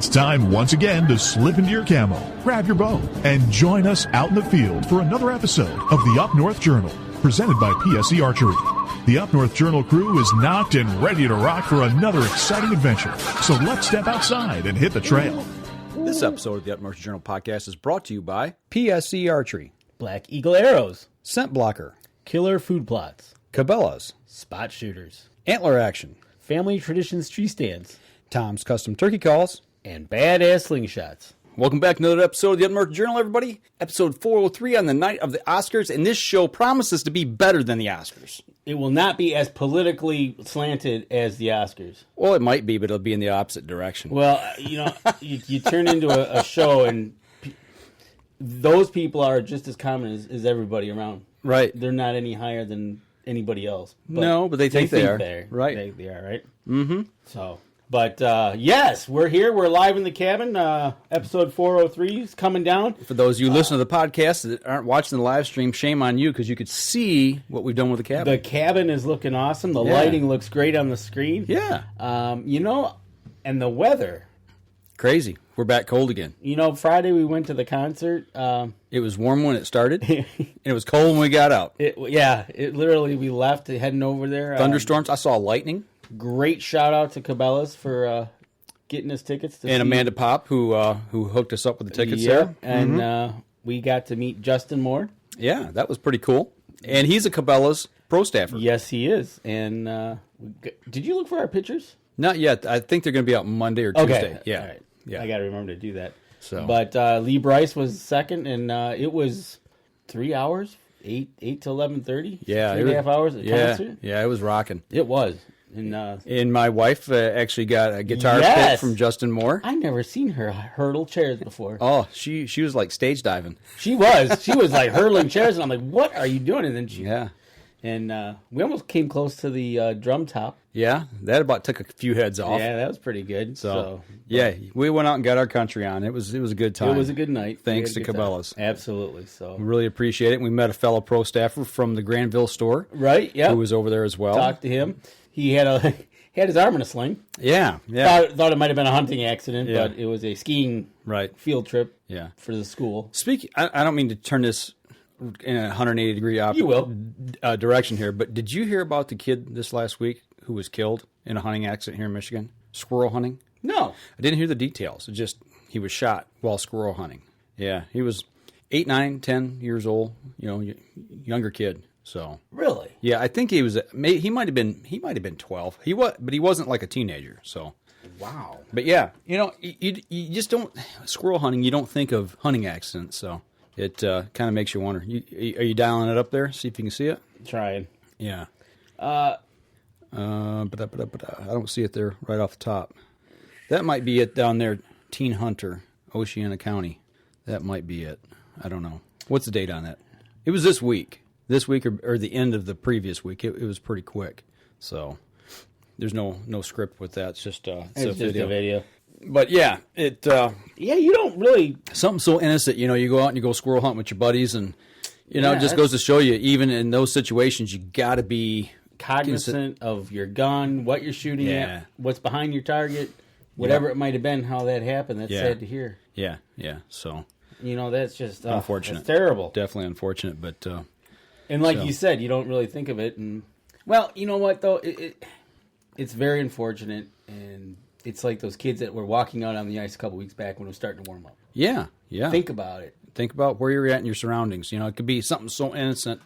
It's time once again to slip into your camo, grab your bow, and join us out in the field for another episode of the Up North Journal, presented by PSE Archery. The Up North Journal crew is knocked and ready to rock for another exciting adventure. So let's step outside and hit the trail. This episode of the Up North Journal podcast is brought to you by PSE Archery, Black Eagle Arrows, Scent Blocker, Killer Food Plots, Cabelas, Spot Shooters, Antler Action, Family Traditions Tree Stands, Tom's Custom Turkey Calls, and Badass Slingshots. Welcome back to another episode of the Up North Journal, everybody. Episode 403 on the night of the Oscars, and this show promises to be better than the Oscars. It will not be as politically slanted as the Oscars. Well, it might be, but it'll be in the opposite direction. Well, you turn into a show, and those people are just as common as everybody around. Right. They're not any higher than anybody else. No, but they think they are. Right. They are, right? Mm-hmm. So... But, yes, we're here. We're live in the cabin. Episode 403 is coming down. For those of you who listen to the podcast that aren't watching the live stream, shame on you because you could see what we've done with the cabin. The cabin is looking awesome. The lighting looks great on the screen. Yeah. And the weather. Crazy. We're back cold again. Friday we went to the concert. It was warm when it started, and it was cold when we got out. It literally, we left heading over there. Thunderstorms. I saw lightning. Great shout out to Cabelas for getting us tickets. And Amanda Pop, who hooked us up with the tickets there. And we got to meet Justin Moore. Yeah, that was pretty cool. And he's a Cabela's pro staffer. Yes, he is. And did you look for our pictures? Not yet. I think they're going to be out Monday or Tuesday. Okay. Yeah. All right. Yeah. I got to remember to do that. So, but Lee Bryce was second, and it was 3 hours, 8 to 11:30. Yeah, 3.5 hours at concert. Yeah, it was rocking. It was. And my wife actually got a guitar pick from Justin Moore. I never seen her hurdle chairs before. Oh, she was like stage diving. She was like hurdling chairs, and I'm like, "What are you doing?" And then and we almost came close to the drum top. Yeah, that about took a few heads off. Yeah, that was pretty good. So we went out and got our country on. It was a good time. It was a good night. Thanks to Cabelas. Absolutely. So we really appreciate it. We met a fellow pro staffer from the Granville store. Right. Yeah. Who was over there as well. Talked to him. He had his arm in a sling. Yeah. Thought it might have been a hunting accident, but it was a skiing field trip. Yeah. For the school. I don't mean to turn this in a 180-degree direction here, but did you hear about the kid this last week who was killed in a hunting accident here in Michigan? Squirrel hunting? No. I didn't hear the details. He was shot while squirrel hunting. Yeah, he was 8, 9, 10 years old, younger kid. So really, yeah, I think he might have been 12. But he wasn't like a teenager. So wow. But yeah, you just don't squirrel hunting. You don't think of hunting accidents. So it kind of makes you wonder. Are you dialing it up there? See if you can see it. Trying. Yeah. But I don't see it there right off the top. That might be it down there. Teen Hunter, Oceana County. That might be it. I don't know. What's the date on that? It was this week. This week or the end of the previous week. It was pretty quick. So there's no script with that. It's just a video. But yeah, you don't really something so innocent. You go out and you go squirrel hunt with your buddies, and it just goes to show you, even in those situations, you got to be cognizant of your gun, what you're shooting at, what's behind your target, whatever it might have been, how that happened. That's sad to hear. Yeah. So that's just unfortunate. It's terrible. Definitely unfortunate, but. And like you said, you don't really think of it. And well, you know what though, it's very unfortunate, and it's like those kids that were walking out on the ice a couple weeks back when it was starting to warm up. Yeah. Think about it. Think about where you're at in your surroundings. It could be something so innocent,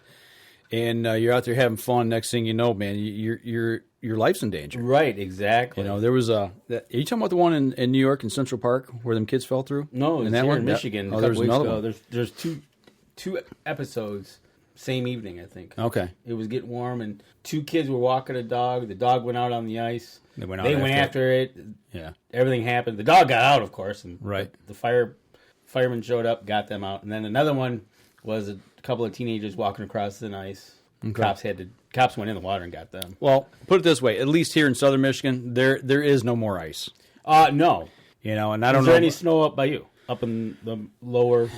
and you're out there having fun. Next thing you know, man, your life's in danger. Right. Exactly. There was are you talking about the one in New York in Central Park where them kids fell through? No, it was here in Michigan. Oh, there's another one. There's two episodes. Same evening, I think. Okay. It was getting warm, and two kids were walking a dog. The dog went out on the ice. They went after it. Yeah. Everything happened. The dog got out, of course. And right. The fireman showed up, got them out. And then another one was a couple of teenagers walking across the ice. Okay. Cops went in the water and got them. Well, put it this way. At least here in southern Michigan, there is no more ice. No. And I don't know. Is there any snow up by you? Up in the lower,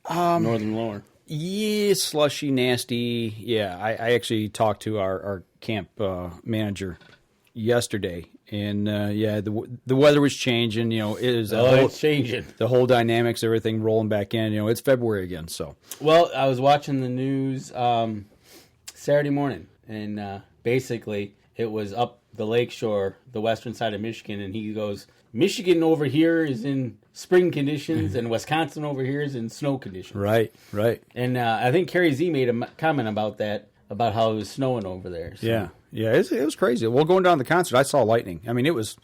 northern lower? Yeah, slushy, nasty. Yeah, I actually talked to our camp manager yesterday, And the weather was changing. It's changing. The whole dynamics, everything rolling back in. It's February again. So, well, I was watching the news Saturday morning, and basically it was up the lakeshore, the western side of Michigan, and he goes, Michigan over here is in spring conditions, and Wisconsin over here is in snow conditions. Right. And I think Carrie Z made a comment about that, about how it was snowing over there. So. Yeah, it was crazy. Well, going down to the concert, I saw lightning. I mean, it was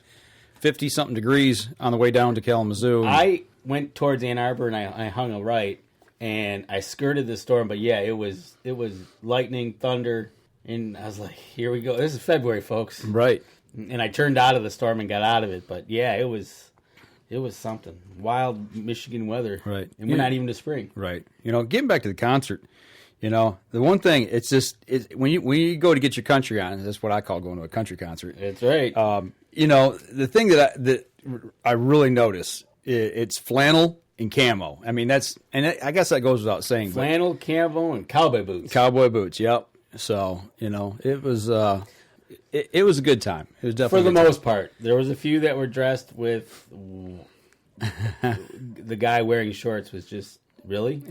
50-something degrees on the way down to Kalamazoo. I went towards Ann Arbor, and I hung a right, and I skirted the storm. But, yeah, it was lightning, thunder, and I was like, here we go. This is February, folks. Right. And I turned out of the storm and got out of it. But, yeah, it was something. Wild Michigan weather. Right. And we're not even to spring. Right. Getting back to the concert, the one thing, it's just when you go to get your country on, that's what I call going to a country concert. That's right. The thing that I really notice, it's flannel and camo. I mean, I guess that goes without saying. Flannel, camo, and cowboy boots. Cowboy boots, yep. So, it was it was a good time. It was definitely for the most part. There was a few that were dressed with the guy wearing shorts was just really.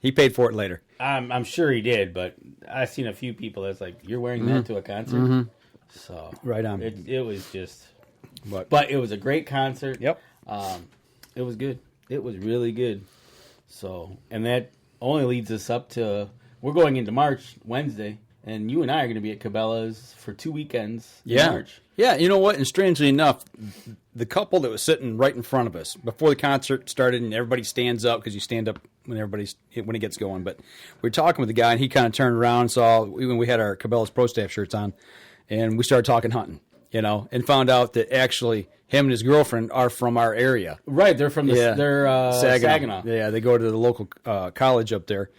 He paid for it later. I'm sure he did, but I've seen a few people that's like, you're wearing that to a concert. Mm-hmm. So right on. It was just, but it was a great concert. Yep. It was good. It was really good. So, and that only leads us up to, we're going into March Wednesday, and you and I are going to be at Cabela's for 2 weekends in March. Yeah, you know what? And strangely enough, the couple that was sitting right in front of us before the concert started, and everybody stands up because you stand up when it gets going. But we were talking with the guy, and he kind of turned around and saw when we had our Cabela's Pro Staff shirts on, and we started talking hunting, and found out that actually him and his girlfriend are from our area. Right, they're from they're Saginaw. Yeah, they go to the local college up there.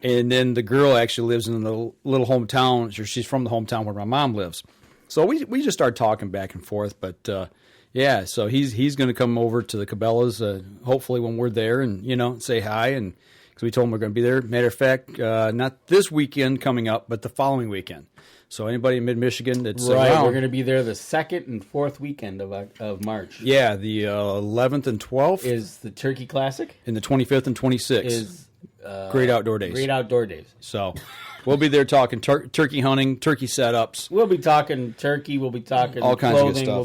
And then the girl actually lives in the little hometown. She's from the hometown where my mom lives. So we just started talking back and forth. But, so he's going to come over to the Cabela's hopefully when we're there and, say hi. And because we told him we're going to be there. Matter of fact, not this weekend coming up, but the following weekend. So anybody in mid-Michigan that's right, we're going to be there the 2nd and 4th weekend of March. Yeah, the 11th and 12th. Is the Turkey Classic. And the 25th and 26th. Is Great Outdoor Days. Great Outdoor Days. So we'll be there talking turkey hunting, turkey setups. We'll be talking turkey. We'll be talking all kinds clothing. Of good stuff.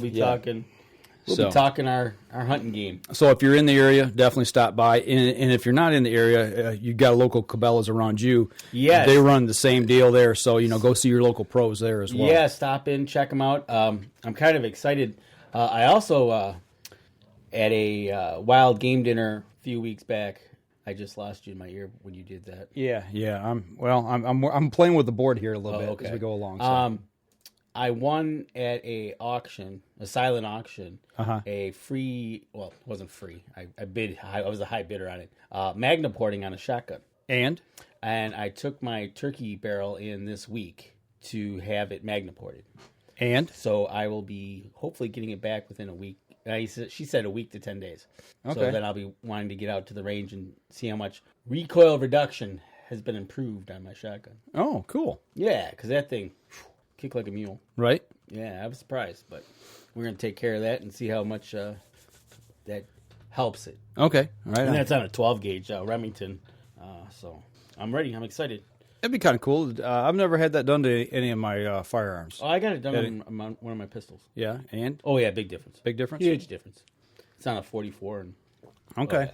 We'll be talking our hunting game. So if you're in the area, definitely stop by. And if you're not in the area, you've got local Cabela's around you. Yes. They run the same deal there. So, go see your local pros there as well. Yeah, stop in, check them out. I'm kind of excited. I also, at a wild game dinner a few weeks back, I just lost you in my ear when you did that. Yeah. I'm playing with the board here a little bit as we go along. So. I won at a silent auction, a free. Well, it wasn't free. I bid. I was a high bidder on it. Magna-porting on a shotgun. And I took my turkey barrel in this week to have it Magna-ported. And so I will be hopefully getting it back within a week. She said a week to 10 days. Okay. So then I'll be wanting to get out to the range and see how much recoil reduction has been improved on my shotgun. Oh, cool. Yeah, because that thing kicked like a mule. Right. Yeah, I was surprised, but we're going to take care of that and see how much that helps it. Okay. All right. And that's on a 12 gauge Remington. So I'm ready. I'm excited. It'd be kind of cool. I've never had that done to any of my firearms. Oh, I got it done on one of my pistols. Yeah, and? Oh, yeah, big difference. Big difference? Huge difference. It's on a 44. Okay.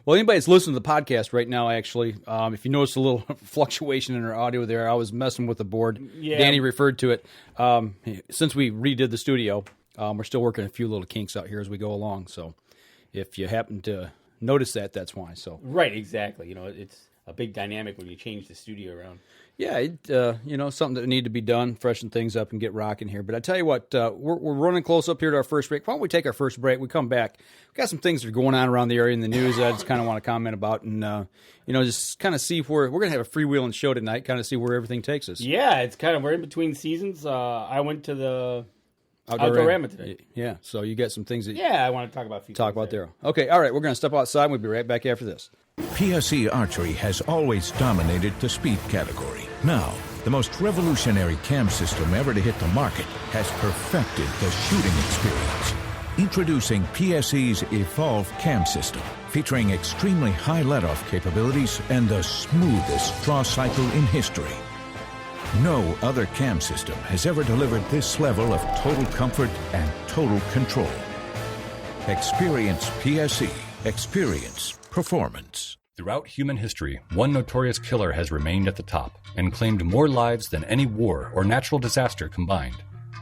Well, anybody that's listening to the podcast right now, actually, if you notice a little fluctuation in our audio there, I was messing with the board. Yeah. Danny referred to it. Since we redid the studio, we're still working a few little kinks out here as we go along. So if you happen to notice that, that's why. So right, exactly. It's a big dynamic when you change the studio around. Yeah, something that need to be done, freshen things up and get rocking here. But I tell you what, we're running close up here to our first break. Why don't we take our first break? We come back. We got some things that are going on around the area in the news that I just kind of want to comment about and, just kind of see where we're going to have a freewheeling show tonight, kind of see where everything takes us. Yeah, it's we're in between seasons. I went to the Outdoorama today. Yeah, so you got some things that I want to talk about there. Okay, all right, we're going to step outside and we'll be right back after this. PSE Archery has always dominated the speed category. Now, the most revolutionary cam system ever to hit the market, has perfected the shooting experience. Introducing PSE's Evolve Cam System, featuring extremely high let-off capabilities and the smoothest draw cycle in history. No other cam system has ever delivered this level of total comfort and total control. Experience PSE. Experience performance. Throughout human history, one notorious killer has remained at the top and claimed more lives than any war or natural disaster combined.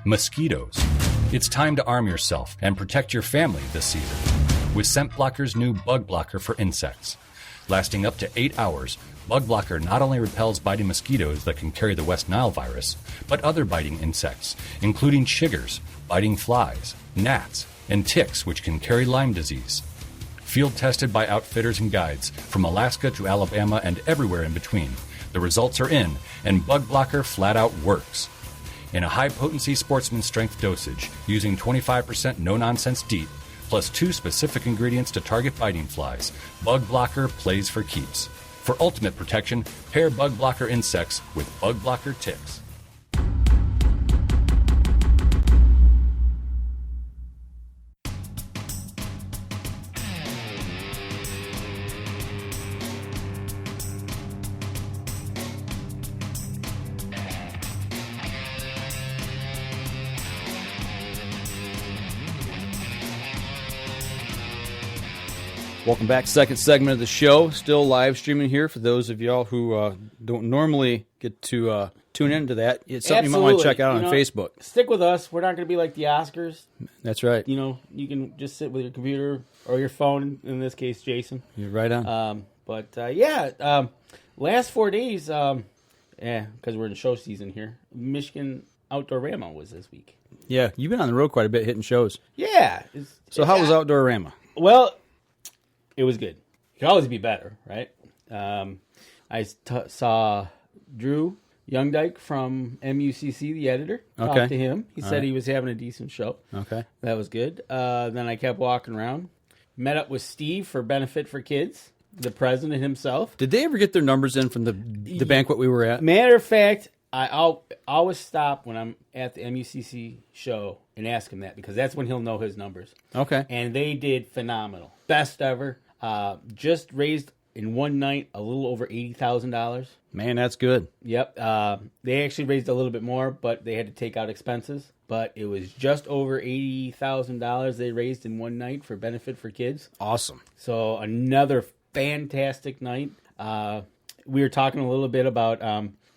Mosquitoes. It's time to arm yourself and protect your family this season with Scent Blocker's new Bug Blocker for insects. Lasting up to 8 hours, Bug Blocker not only repels biting mosquitoes that can carry the West Nile virus, but other biting insects, including chiggers, biting flies, gnats, and ticks which can carry Lyme disease. Field tested by outfitters and guides from Alaska to Alabama and everywhere in between. The results are in, and Bug Blocker flat out works. In a high-potency sportsman strength dosage, using 25% no-nonsense DEET, plus 2 specific ingredients to target biting flies, Bug Blocker plays for keeps. For ultimate protection, pair Bug Blocker insects with Bug Blocker ticks. Welcome back. Second segment of the show. Still live streaming here for those of y'all who don't normally get to tune into that. It's something you might want to check out on Facebook. Stick with us. We're not going to be like the Oscars. That's right. You know, you can just sit with your computer or your phone, in this case, Jason. You're right on. Last 4 days, because we're in show season here, Michigan Outdoorama was this week. Yeah, you've been on the road quite a bit hitting shows. Yeah. So how was Outdoorama? Well, it was good. It could always be better, right? I saw Drew Youngdyke from MUCC, the editor. Okay. Talked to him. He said right. he was having a decent show. Okay. That was good. Then I kept walking around. Met up with Steve for Benefit for Kids, the president himself. Did they ever get their numbers in from the banquet we were at? Matter of fact, I'll always stop when I'm at the MUCC show and ask him that, because that's when he'll know his numbers. Okay. And they did phenomenal. Best ever. Just raised in one night a little over $80,000. Man, that's good. Yep. They actually raised a little bit more, but they had to take out expenses. But it was just over $80,000 they raised in one night for Benefit for Kids. Awesome. So another fantastic night. We were talking a little bit about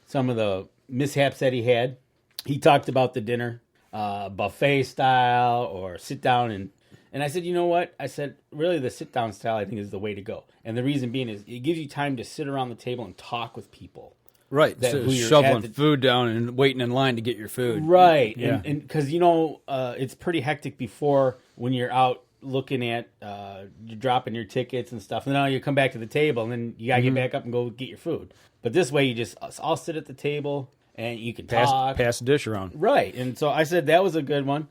some of the mishaps that he had. He talked about the dinner, buffet style or sit down and I said, you know what? I said, really, the sit-down style, I think, is the way to go. And the reason being is it gives you time to sit around the table and talk with people. Right. So shoveling food down and waiting in line to get your food. Right. Yeah. And because, it's pretty hectic before when you're out looking at, you're dropping your tickets and stuff. And then you come back to the table, and then you got to get back up and go get your food. But this way, you just all sit at the table, and you can talk. Pass the dish around. Right. And so I said that was a good one.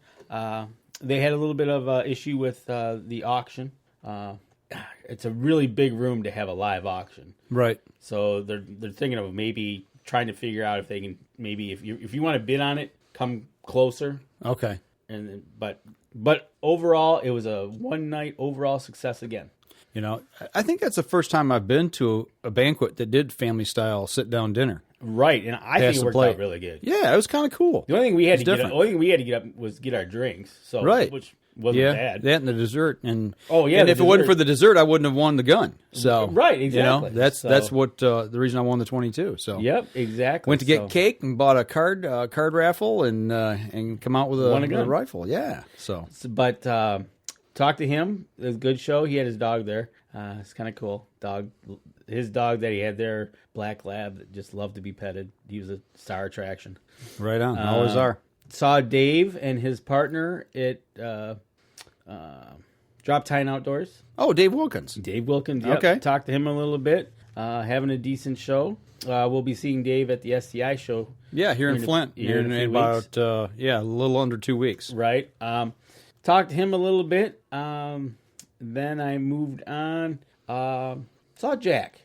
They had a little bit of issue with the auction. It's a really big room to have a live auction. Right. So they're thinking of maybe trying to figure out if they can maybe if you want to bid on it, come closer. Okay. But overall, it was a one night overall success again. I think that's the first time I've been to a banquet that did family style sit down dinner. Right, and I think it worked out really good. Yeah, it was kind of cool. The only thing we had to get up was get our drinks. So right. Which wasn't bad. That and the dessert, and if it wasn't for the dessert, I wouldn't have won the gun. So right, exactly. That's what the reason I won the 22. So yep, exactly. Went to get cake and bought a card raffle and come out with a rifle. Yeah. But talked to him. It was a good show. He had his dog there. It's kind of cool. His dog that he had there, Black Lab, that just loved to be petted. He was a star attraction. Right on. Always are. Saw Dave and his partner at Drop Tine Outdoors. Oh, Dave Wilkins. Dave Wilkins, yep. Okay. Talked to him a little bit. Having a decent show. We'll be seeing Dave at the STI show. Yeah, here in Flint. Here in about, a little under 2 weeks. Right. Talked to him a little bit. Then I moved on. Saw Jack.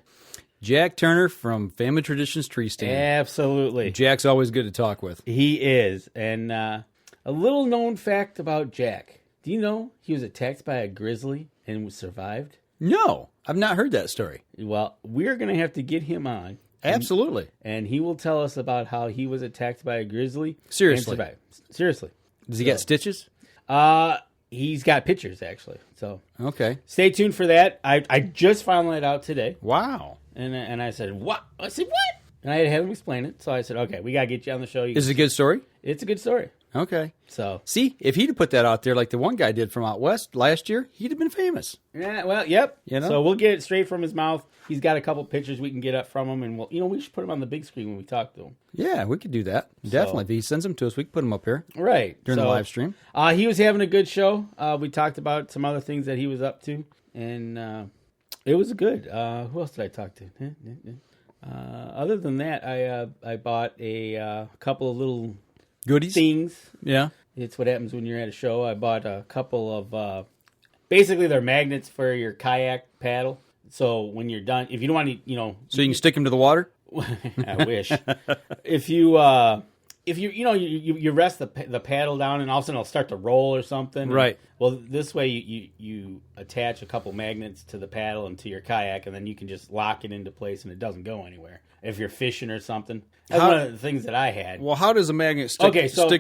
Jack Turner from Family Traditions Tree Stand. Absolutely. Jack's always good to talk with. He is. And a little known fact about Jack. Do you know he was attacked by a grizzly and survived? No, I've not heard that story. Well, we're going to have to get him on. Absolutely. And he will tell us about how he was attacked by a grizzly. Seriously. And survived. Seriously. Does he get stitches? He's got pictures, actually. So Okay. stay tuned for that. I just found that out today. Wow. And I said, what? I said, what? And I had to have him explain it. So I said, okay, we got to get you on the show. Is it a good story? It's a good story. Okay. So see, if he'd have put that out there like the one guy did from out west last year, he'd have been famous. yeah, well, yep. You know? So we'll get it straight from his mouth. He's got a couple pictures we can get up from him, and we should put him on the big screen when we talk to him. Yeah, we could do that. Definitely. If he sends them to us, we can put them up here Right. during the live stream. He was having a good show. We talked about some other things that he was up to, and it was good. Who else did I talk to? Other than that, I bought a couple of little Goodies? things. Yeah. It's what happens when you're at a show. I bought a couple of, basically they're magnets for your kayak paddle. So when you're done, if you don't want to, So you can stick them to the water? I wish. If you rest the paddle down and all of a sudden it'll start to roll or something. Right. Well, this way you attach a couple magnets to the paddle and to your kayak, and then you can just lock it into place and it doesn't go anywhere. If you're fishing or something. That's one of the things that I had. Well, how does a magnet stick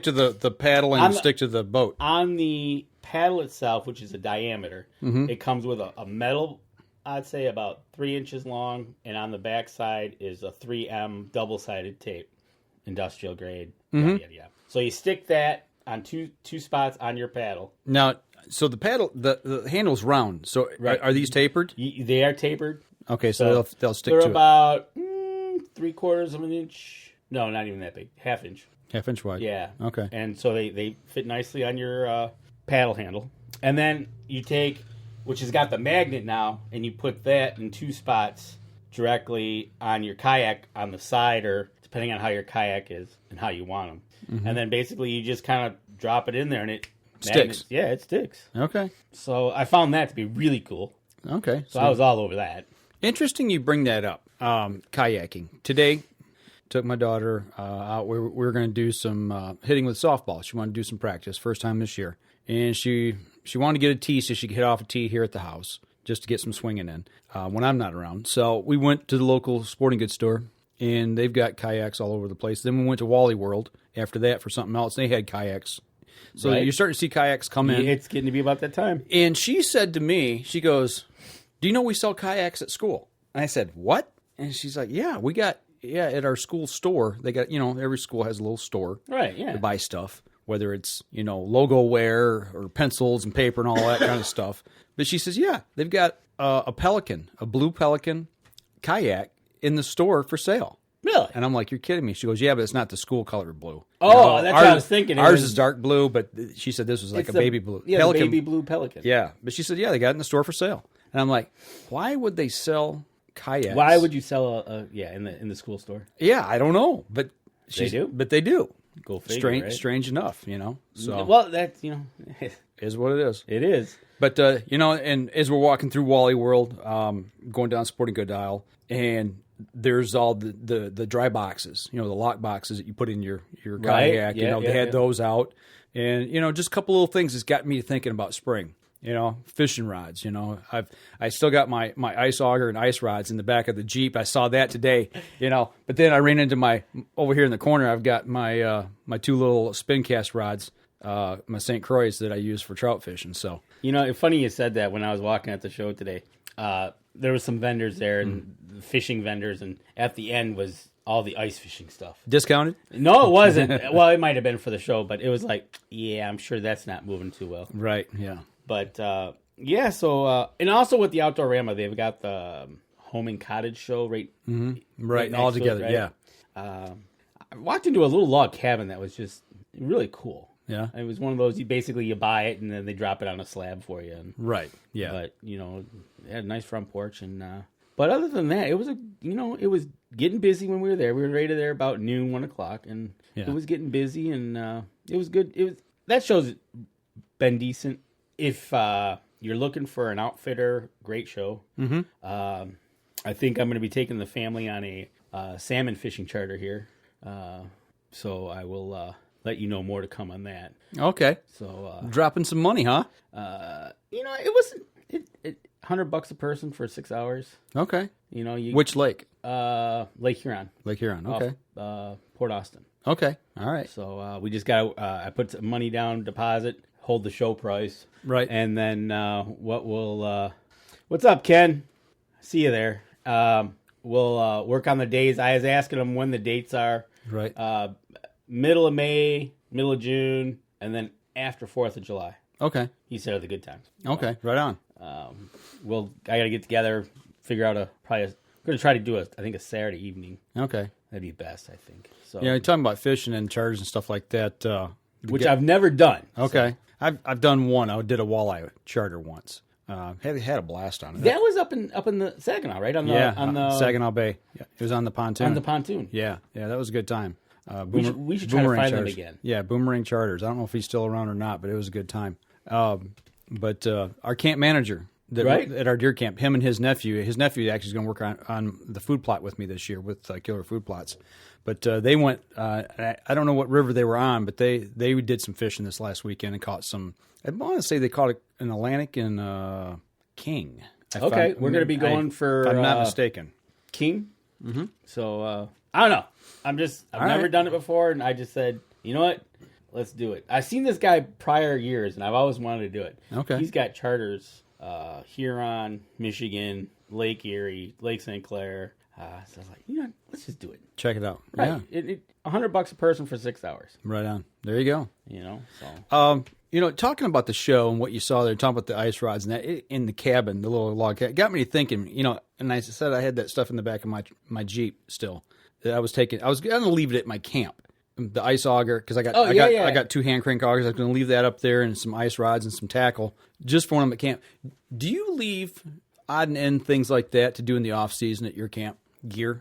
to the paddle and stick to the boat? On the paddle itself, which is a diameter, it comes with a metal, I'd say about 3 inches long, and on the back side is a 3M double-sided tape, industrial grade. Yada, yada, yada. So you stick that on two spots on your paddle. Now, so the paddle, the handle's round. So are these tapered? They are tapered. Okay, so they'll stick to they're it. about 3/4 of an inch. No, not even that big. 1/2 inch. 1/2 inch wide. Yeah. Okay. And so they fit nicely on your paddle handle. And then you take, which has got the magnet now, and you put that in 2 spots directly on your kayak on the side, or depending on how your kayak is and how you want them. And then basically you just kind of drop it in there and it sticks. Yeah, it sticks. Okay. So I found that to be really cool. Okay. So I was all over that. Interesting you bring that up. Kayaking. Today, took my daughter out. We were going to do some hitting with softball. She wanted to do some practice, first time this year. And she wanted to get a tee so she could hit off a tee here at the house just to get some swinging in when I'm not around. So we went to the local sporting goods store, and they've got kayaks all over the place. Then we went to Wally World after that for something else. They had kayaks. So you're starting to see kayaks come in. It's getting to be about that time. And she said to me, she goes, "Do you know we sell kayaks at school?" And I said, "What?" And she's like, "Yeah, we got, at our school store. They got, every school has a little store Right, yeah. to buy stuff, whether it's, logo wear or pencils and paper and all that kind of stuff." But she says, "Yeah, they've got a Pelican, a blue Pelican kayak in the store for sale." Really? And I'm like, "You're kidding me." She goes, "Yeah, but it's not the school color blue." Oh, that's what I was thinking. Ours is dark blue, but she said this was like a baby blue. Yeah, Pelican, baby blue Pelican. Yeah, but she said, "Yeah, they got it in the store for sale." And I'm like, "Why would they sell kayaks?" Why would you sell in the school store? Yeah, I don't know, but They do? But they do. Go figure, right? Strange enough, So Well, that's is what it is. it is. But and as we're walking through Wally World, going down Sporting Good aisle, and there's all the dry boxes, the lock boxes that you put in your Right. kayak. Yeah, they had those out, and just a couple little things that's got me thinking about spring. Fishing rods. I still got my ice auger and ice rods in the back of the Jeep. I saw that today. But then I ran into over here in the corner. I've got my 2 little spin cast rods, my St. Croix that I use for trout fishing. So It's funny you said that. When I was walking at the show today, there was some vendors there and fishing vendors, and at the end was all the ice fishing stuff. discounted. No, it wasn't. Well, it might have been for the show, but it was like, yeah, I'm sure that's not moving too well. Right. Yeah. But so and also with the Outdoorama, they've got the home and cottage show right Right. next All to it, together. right? Yeah. I walked into a little log cabin that was just really cool. Yeah. It was one of those you buy it and then they drop it on a slab for you. And, Right. Yeah. But it had a nice front porch, and but other than that, it was it was getting busy when we were there. We were right there about noon, 1:00, and it was getting busy, and it was good. That show's been decent. If you're looking for an outfitter, great show. I think I'm going to be taking the family on a salmon fishing charter here. So I will let you know more to come on that. Okay. So dropping some money, huh? It wasn't $100 a person for 6 hours. Okay. You Which lake? Lake Huron. Lake Huron. Okay. Off, Port Austin. Okay. All right. So we just got. I put some money down, deposit, hold the show price. Right. And then what's up, Ken? See you there. We'll work on the days. I was asking him when the dates are. Right. Middle of May, middle of June, and then after 4th of July. Okay. He said are the good times. Okay. Right on. I got to get together, figure out I'm going to try to do I think a Saturday evening. Okay. That'd be best, I think. So Yeah, you're talking about fishing and charters and stuff like that. which I've never done. Okay. So. I've done one. I did a walleye charter once. Had a blast on it. That was up in the Saginaw, right? On the Saginaw Bay. Yeah, it was on the pontoon. On the pontoon. Yeah, that was a good time. We should try to find them again. Yeah, Boomerang Charters. I don't know if he's still around or not, but it was a good time. But our camp manager at our deer camp, him and his nephew actually is going to work on the food plot with me this year with Killer Food Plots. But they went, I don't know what river they were on, but they did some fishing this last weekend and caught some, I want to say they caught an Atlantic and King. We're going to be going for... If I'm not mistaken. King? Mm-hmm. So, I don't know. I've never done it before, and I just said, you know what? Let's do it. I've seen this guy prior years, and I've always wanted to do it. Okay. He's got charters, Huron, Michigan, Lake Erie, Lake St. Clair. So I was like, let's just do it. Check it out. Right. Yeah. $100 a person for 6 hours. Right on. There you go. So. Talking about the show and what you saw there, talking about the ice rods and that in the cabin, the little log cabin, got me thinking, and I said I had that stuff in the back of my Jeep still that I was going to leave it at my camp. The ice auger, because I got 2 hand crank augers. I was going to leave that up there and some ice rods and some tackle just for when I'm at camp. Do you leave odd and end things like that to do in the off season at your camp gear,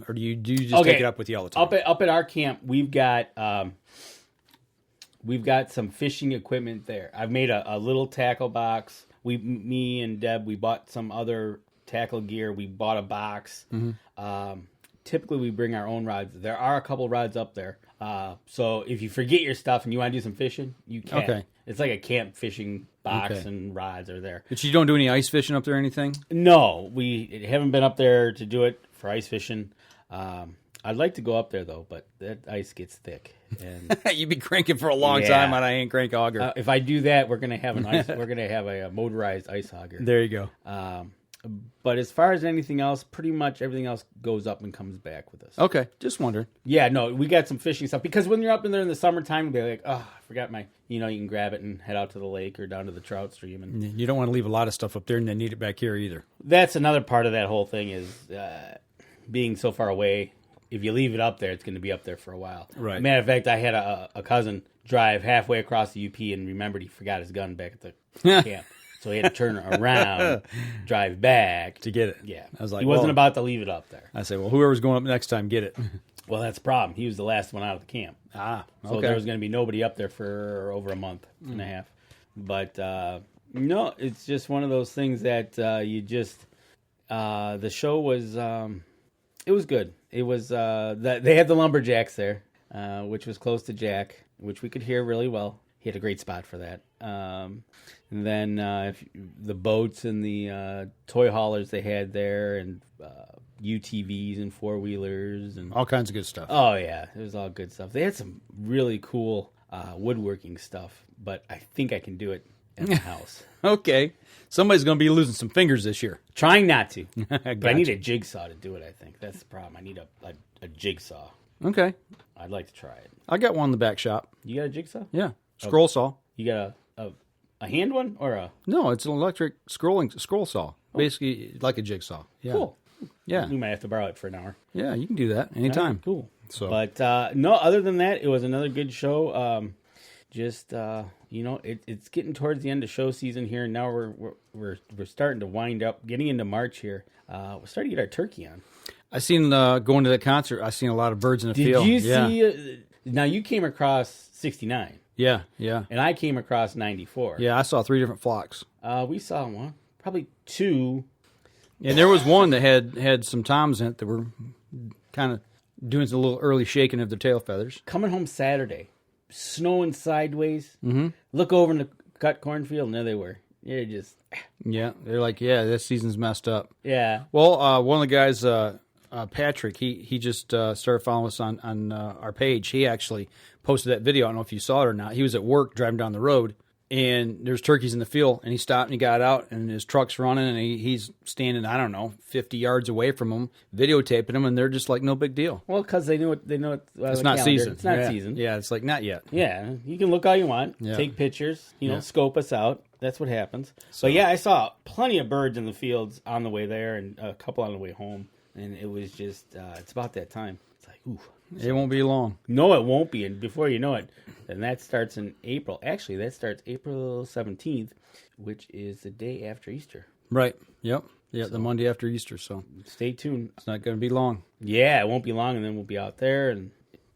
or do you just take it up with you all the time? Up at our camp, we've got some fishing equipment there. I've made a little tackle box. Me and Deb, we bought some other tackle gear. We bought a box. Mm-hmm. Typically, we bring our own rods. There are a couple rods up there. So if you forget your stuff and you want to do some fishing, you can. Okay. It's like a camp fishing box and rods are there. But you don't do any ice fishing up there or anything? No, we haven't been up there to do it for ice fishing. I'd like to go up there, though, but that ice gets thick. And you'd be cranking for a long time on a hand crank auger. If I do that, we're gonna have a motorized ice auger. There you go. But as far as anything else, pretty much everything else goes up and comes back with us. Okay, just wondering. Yeah, no, we got some fishing stuff because when you're up in there in the summertime, you'll be like, oh, I forgot my. You can grab it and head out to the lake or down to the trout stream. And you don't want to leave a lot of stuff up there and then need it back here either. That's another part of that whole thing is being so far away. If you leave it up there, it's going to be up there for a while. Right. Matter of fact, I had a cousin drive halfway across the UP and remembered he forgot his gun back at the camp. So he had to turn around, drive back. To get it. Yeah. I was like, he wasn't about to leave it up there. I say, well, whoever's going up next time, get it. Well, that's the problem. He was the last one out of the camp. Okay. So there was going to be nobody up there for over a month and a half. But, no, it's just one of those things that the show was, it was good. It was, they had the lumberjacks there, which was close to Jack, which we could hear really well. He had a great spot for that. And then the boats and the toy haulers they had there, and UTVs and 4-wheelers and all kinds of good stuff. Oh yeah, it was all good stuff. They had some really cool woodworking stuff, but I think I can do it at the house. Okay, somebody's going to be losing some fingers this year. Trying not to, but I need a jigsaw to do it. I think that's the problem. I need a jigsaw. Okay, I'd like to try it. I got one in the back shop. You got a jigsaw? Yeah, scroll saw. You got a hand one or a? No, it's an electric scroll saw. Basically, like a jigsaw. Yeah. Cool. Yeah. We might have to borrow it for an hour. Yeah, you can do that anytime. Right, cool. So, but no, other than that, it was another good show. It's getting towards the end of show season here, and now we're starting to wind up, getting into March here. We're starting to get our turkey on. I seen going to that concert. I seen a lot of birds in the field. Did you see? Now you came across 69. Yeah. And I came across 94. Yeah, I saw 3 different flocks. We saw one, probably 2. And there was one that had some toms in it that were kind of doing a little early shaking of their tail feathers. Coming home Saturday, snowing sideways. Mm-hmm. Look over in the cut cornfield, and there they were. They're just... Yeah, they're like, this season's messed up. Yeah. Well, one of the guys, Patrick, he just started following us on our page. He actually posted that video. I don't know if you saw it or not. He was at work driving down the road, and there's turkeys in the field, and he stopped and he got out, and his truck's running, and he's standing, 50 yards away from them, videotaping them, and they're just like, no big deal. Well, because they know it's not calendar. season. It's not season. Yeah, it's like, not yet. Yeah, you can look all you want, take pictures, scope us out. That's what happens. So yeah, I saw plenty of birds in the fields on the way there, and a couple on the way home, and it was just, it's about that time. It's like, ooh. It won't be long. No, it won't be. And before you know it, and that starts in April. Actually, that starts April 17th, which is the day after Easter. Right. Yep. Yeah, the Monday after Easter. So stay tuned. It's not going to be long. Yeah, it won't be long, and then we'll be out there, and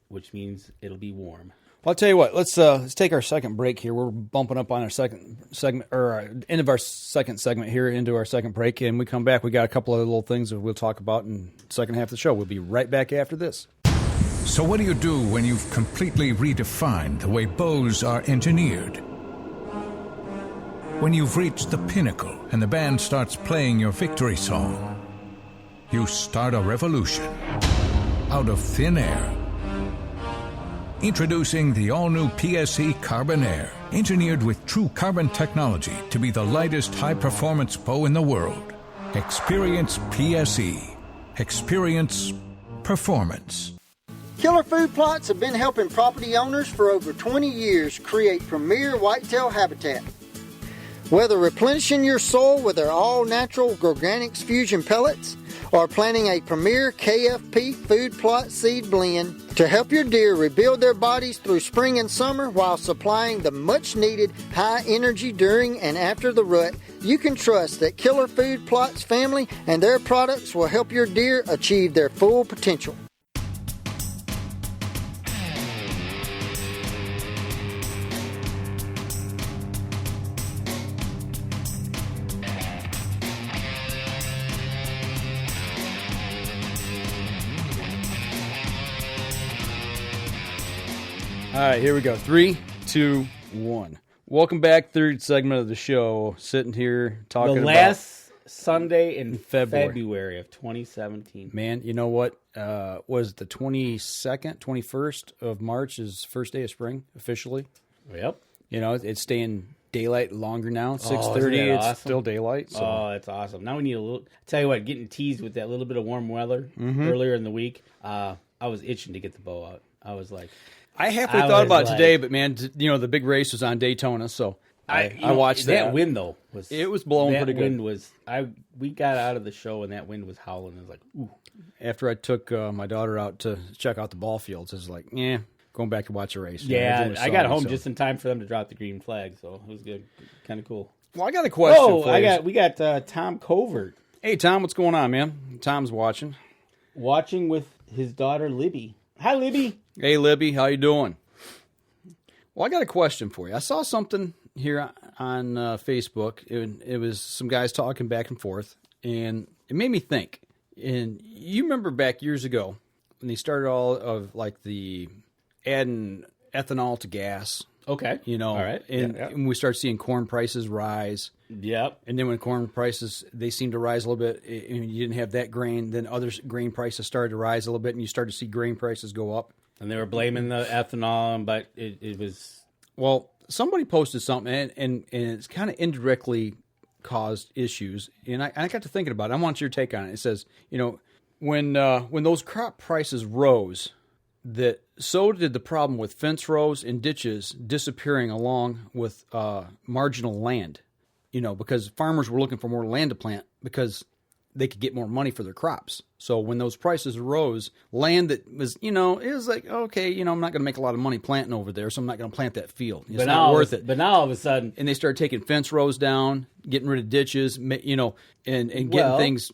which means it'll be warm. Well, I'll tell you what. Let's take our second break here. We're bumping up on our second segment, or end of our second segment here into our second break, and we come back. We got a couple of little things that we'll talk about in the second half of the show. We'll be right back after this. So what do you do when you've completely redefined the way bows are engineered? When you've reached the pinnacle and the band starts playing your victory song, you start a revolution out of thin air. Introducing the all-new PSE Carbon Air, engineered with true carbon technology to be the lightest high-performance bow in the world. Experience PSE. Experience performance. Killer Food Plots have been helping property owners for over 20 years create premier whitetail habitat. Whether replenishing your soil with their all-natural Organics Fusion pellets or planting a premier KFP food plot seed blend to help your deer rebuild their bodies through spring and summer while supplying the much-needed high energy during and after the rut, you can trust that Killer Food Plots family and their products will help your deer achieve their full potential. All right, here we go. 3, 2, 1. Welcome back, third segment of the show. Sitting here talking about... The last Sunday in February of 2017. Man, you know what? Was the 22nd, 21st of March is first day of spring, officially. Yep. You know, it's staying daylight longer now. 6:30, it's awesome? Still daylight. So. Oh, that's awesome. Now we need a little... Tell you what, getting teased with that little bit of warm weather earlier in the week, I was itching to get the bow out. I was like... I halfway thought about it today, but man, the big race was on Daytona, so I watched that. That wind though was blowing pretty good. That wind was we got out of the show and that wind was howling. It was like, ooh. After I took my daughter out to check out the ball fields, I was like, going back to watch a race. Yeah, I got home just in time for them to drop the green flag, so it was good, kind of cool. Well, I got a question for you. We got Tom Covert. Hey Tom, what's going on, man? Tom's watching with his daughter Libby. Hi, Libby. Hey, Libby, how you doing? Well, I got a question for you. I saw something here on Facebook. It was some guys talking back and forth, and it made me think. And you remember back years ago when they started all of like the adding ethanol to gas. Okay. All right. And we start seeing corn prices rise. Yep. And then when corn prices, they seemed to rise a little bit, and you didn't have that grain, then other grain prices started to rise a little bit, and you started to see grain prices go up. And they were blaming the ethanol, but it was... Well, somebody posted something, and it's kind of indirectly caused issues, and I got to thinking about it. I want your take on it. It says, when those crop prices rose, that so did the problem with fence rows and ditches disappearing along with marginal land, because farmers were looking for more land to plant because they could get more money for their crops. So when those prices rose, land that was, it was like, okay, I'm not going to make a lot of money planting over there, so I'm not going to plant that field. It's not worth it. But now all of a sudden... And they started taking fence rows down, getting rid of ditches, and getting things,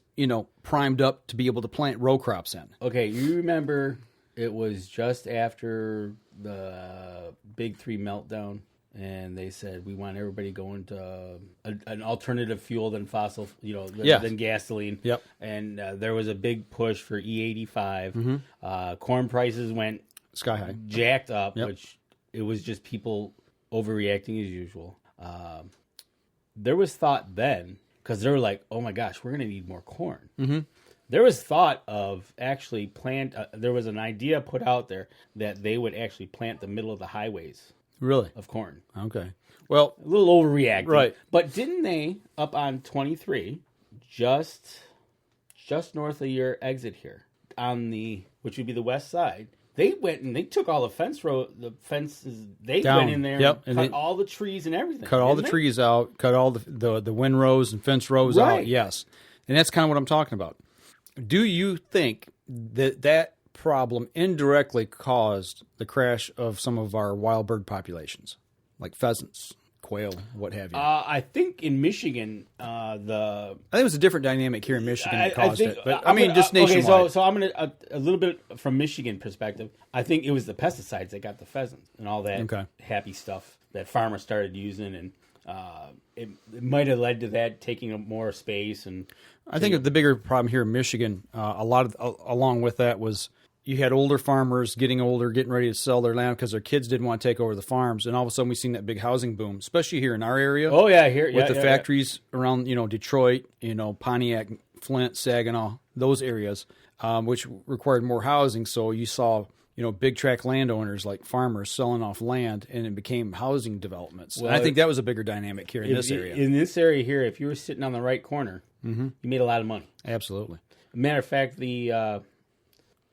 primed up to be able to plant row crops in. Okay, you remember it was just after the Big 3 meltdown, and they said we want everybody going to an alternative fuel than fossil, than gasoline. Yep. And there was a big push for E85. Corn prices went sky high, jacked up, which it was just people overreacting as usual. There was thought then, because they were like, oh my gosh, we're going to need more corn. There was thought of actually there was an idea put out there that they would actually plant the middle of the highways. Really? Of corn. Okay. Well, a little overreacting. Right. But didn't they, up on 23, just north of your exit here, which would be the west side, they went and they took all the fences, they down. went in there and cut and all the trees and everything. Cut all the trees out, cut all the windrows and fence rows out, yes. And that's kind of what I'm talking about. Do you think that problem indirectly caused the crash of some of our wild bird populations, like pheasants, quail, what have you? I think in Michigan, I think it was a different dynamic here in Michigan that caused it. But just nationwide. Okay, so I'm going to a little bit from Michigan perspective. I think it was the pesticides that got the pheasants and all that happy stuff that farmers started using, and it might have led to that taking up more space. And I think the bigger problem here in Michigan, along with that, was you had older farmers getting ready to sell their land because their kids didn't want to take over the farms, and all of a sudden we've seen that big housing boom, especially here in our area. Oh yeah, here with the factories around Detroit, Pontiac, Flint, Saginaw, those areas, which required more housing. So you saw big tract landowners like farmers selling off land, and it became housing developments. Well, and I think that was a bigger dynamic here in this area. In this area here, if you were sitting on the right corner, you made a lot of money. Absolutely. Matter of fact,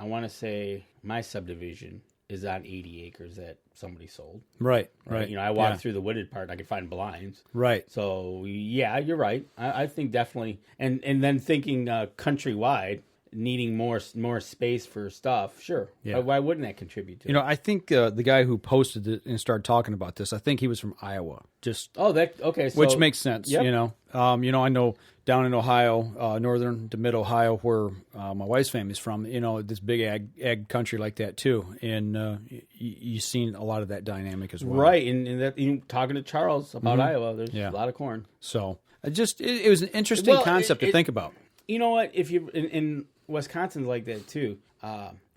I want to say my subdivision is on 80 acres that somebody sold. Right. I walked through the wooded part and I could find blinds. Right. So, yeah, you're right. I think definitely. And then thinking countrywide, needing more space for stuff, sure. Yeah. Why wouldn't that contribute to it? I think the guy who posted it and started talking about this, I think he was from Iowa. Which makes sense. Yep. I know down in Ohio, northern to mid Ohio, where my wife's family's from. This big ag country like that too, and you've seen a lot of that dynamic as well. Right, and that talking to Charles about Iowa, there's a lot of corn. So it was an interesting concept to think about. You know what? If you in Wisconsin's like that too.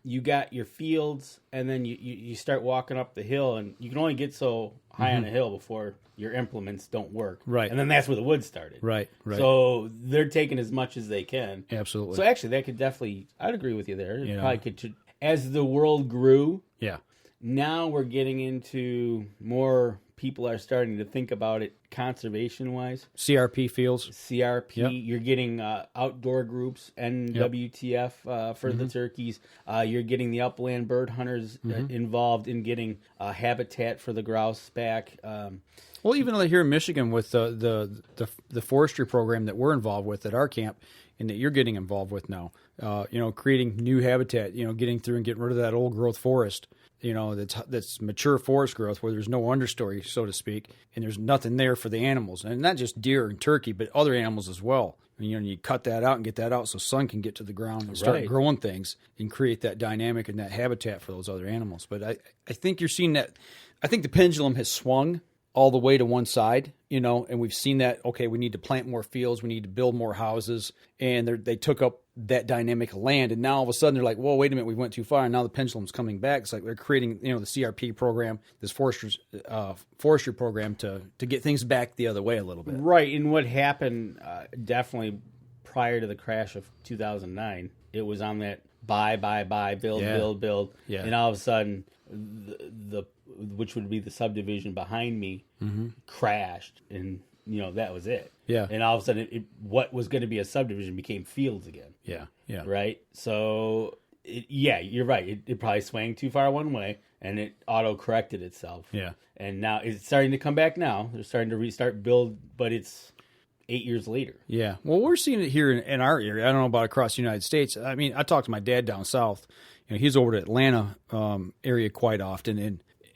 You got your fields, and then you start walking up the hill, and you can only get so high on a hill before your implements don't work. Right. And then that's where the wood started. Right. So they're taking as much as they can. Absolutely. So actually, that could definitely, I'd agree with you there. It probably could, as the world grew. Yeah. Now we're getting into more people are starting to think about it conservation-wise. CRP fields. CRP. Yep. You're getting outdoor groups, NWTF for the turkeys. You're getting the upland bird hunters involved in getting habitat for the grouse back. Well, even here in Michigan with the forestry program that we're involved with at our camp and that you're getting involved with now, creating new habitat, getting through and getting rid of that old growth forest. That's mature forest growth where there's no understory, so to speak, and there's nothing there for the animals, and not just deer and turkey, but other animals as well. And, you cut that out and get that out so sun can get to the ground and start growing things and create that dynamic and that habitat for those other animals. But I think you're seeing that. I think the pendulum has swung all the way to one side, and we've seen that, okay, we need to plant more fields, we need to build more houses, and they took up that dynamic of land, and now all of a sudden they're like, whoa, wait a minute, we went too far, and now the pendulum's coming back. It's like they're creating, the CRP program, this forestry program to get things back the other way a little bit. Right, and what happened definitely prior to the crash of 2009, it was on that buy, build, yeah. And all of a sudden, the which would be the subdivision behind me, crashed, and that was it. Yeah. And all of a sudden, what was going to be a subdivision became fields again. Yeah. Yeah. Right. So, you're right. It probably swang too far one way, and it auto corrected itself. Yeah. And now it's starting to come back. Now they're starting to restart build, but it's 8 years later. Yeah. Well, we're seeing it here in our area. I don't know about across the United States. I mean, I talked to my dad down south. He's over to Atlanta area quite often,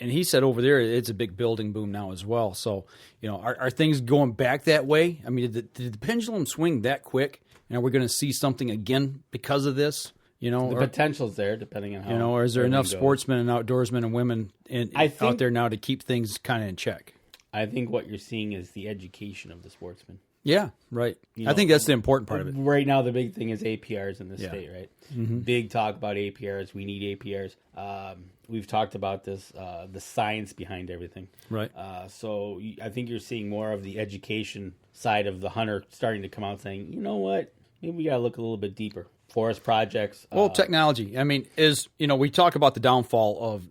and he said over there it's a big building boom now as well. So, are things going back that way? I mean, did the pendulum swing that quick? And are we going to see something again because of this? The potential's there, depending on how. Or is there enough sportsmen and outdoorsmen and women out there now to keep things kind of in check? I think what you're seeing is the education of the sportsmen. Yeah, right. I think that's the important part of it. Right now, the big thing is APRs in the state, right? Mm-hmm. Big talk about APRs. We need APRs. We've talked about this, the science behind everything. Right. So I think you're seeing more of the education side of the hunter starting to come out saying, you know what, maybe we got to look a little bit deeper. Forest projects. Well, technology. I mean, we talk about the downfall of,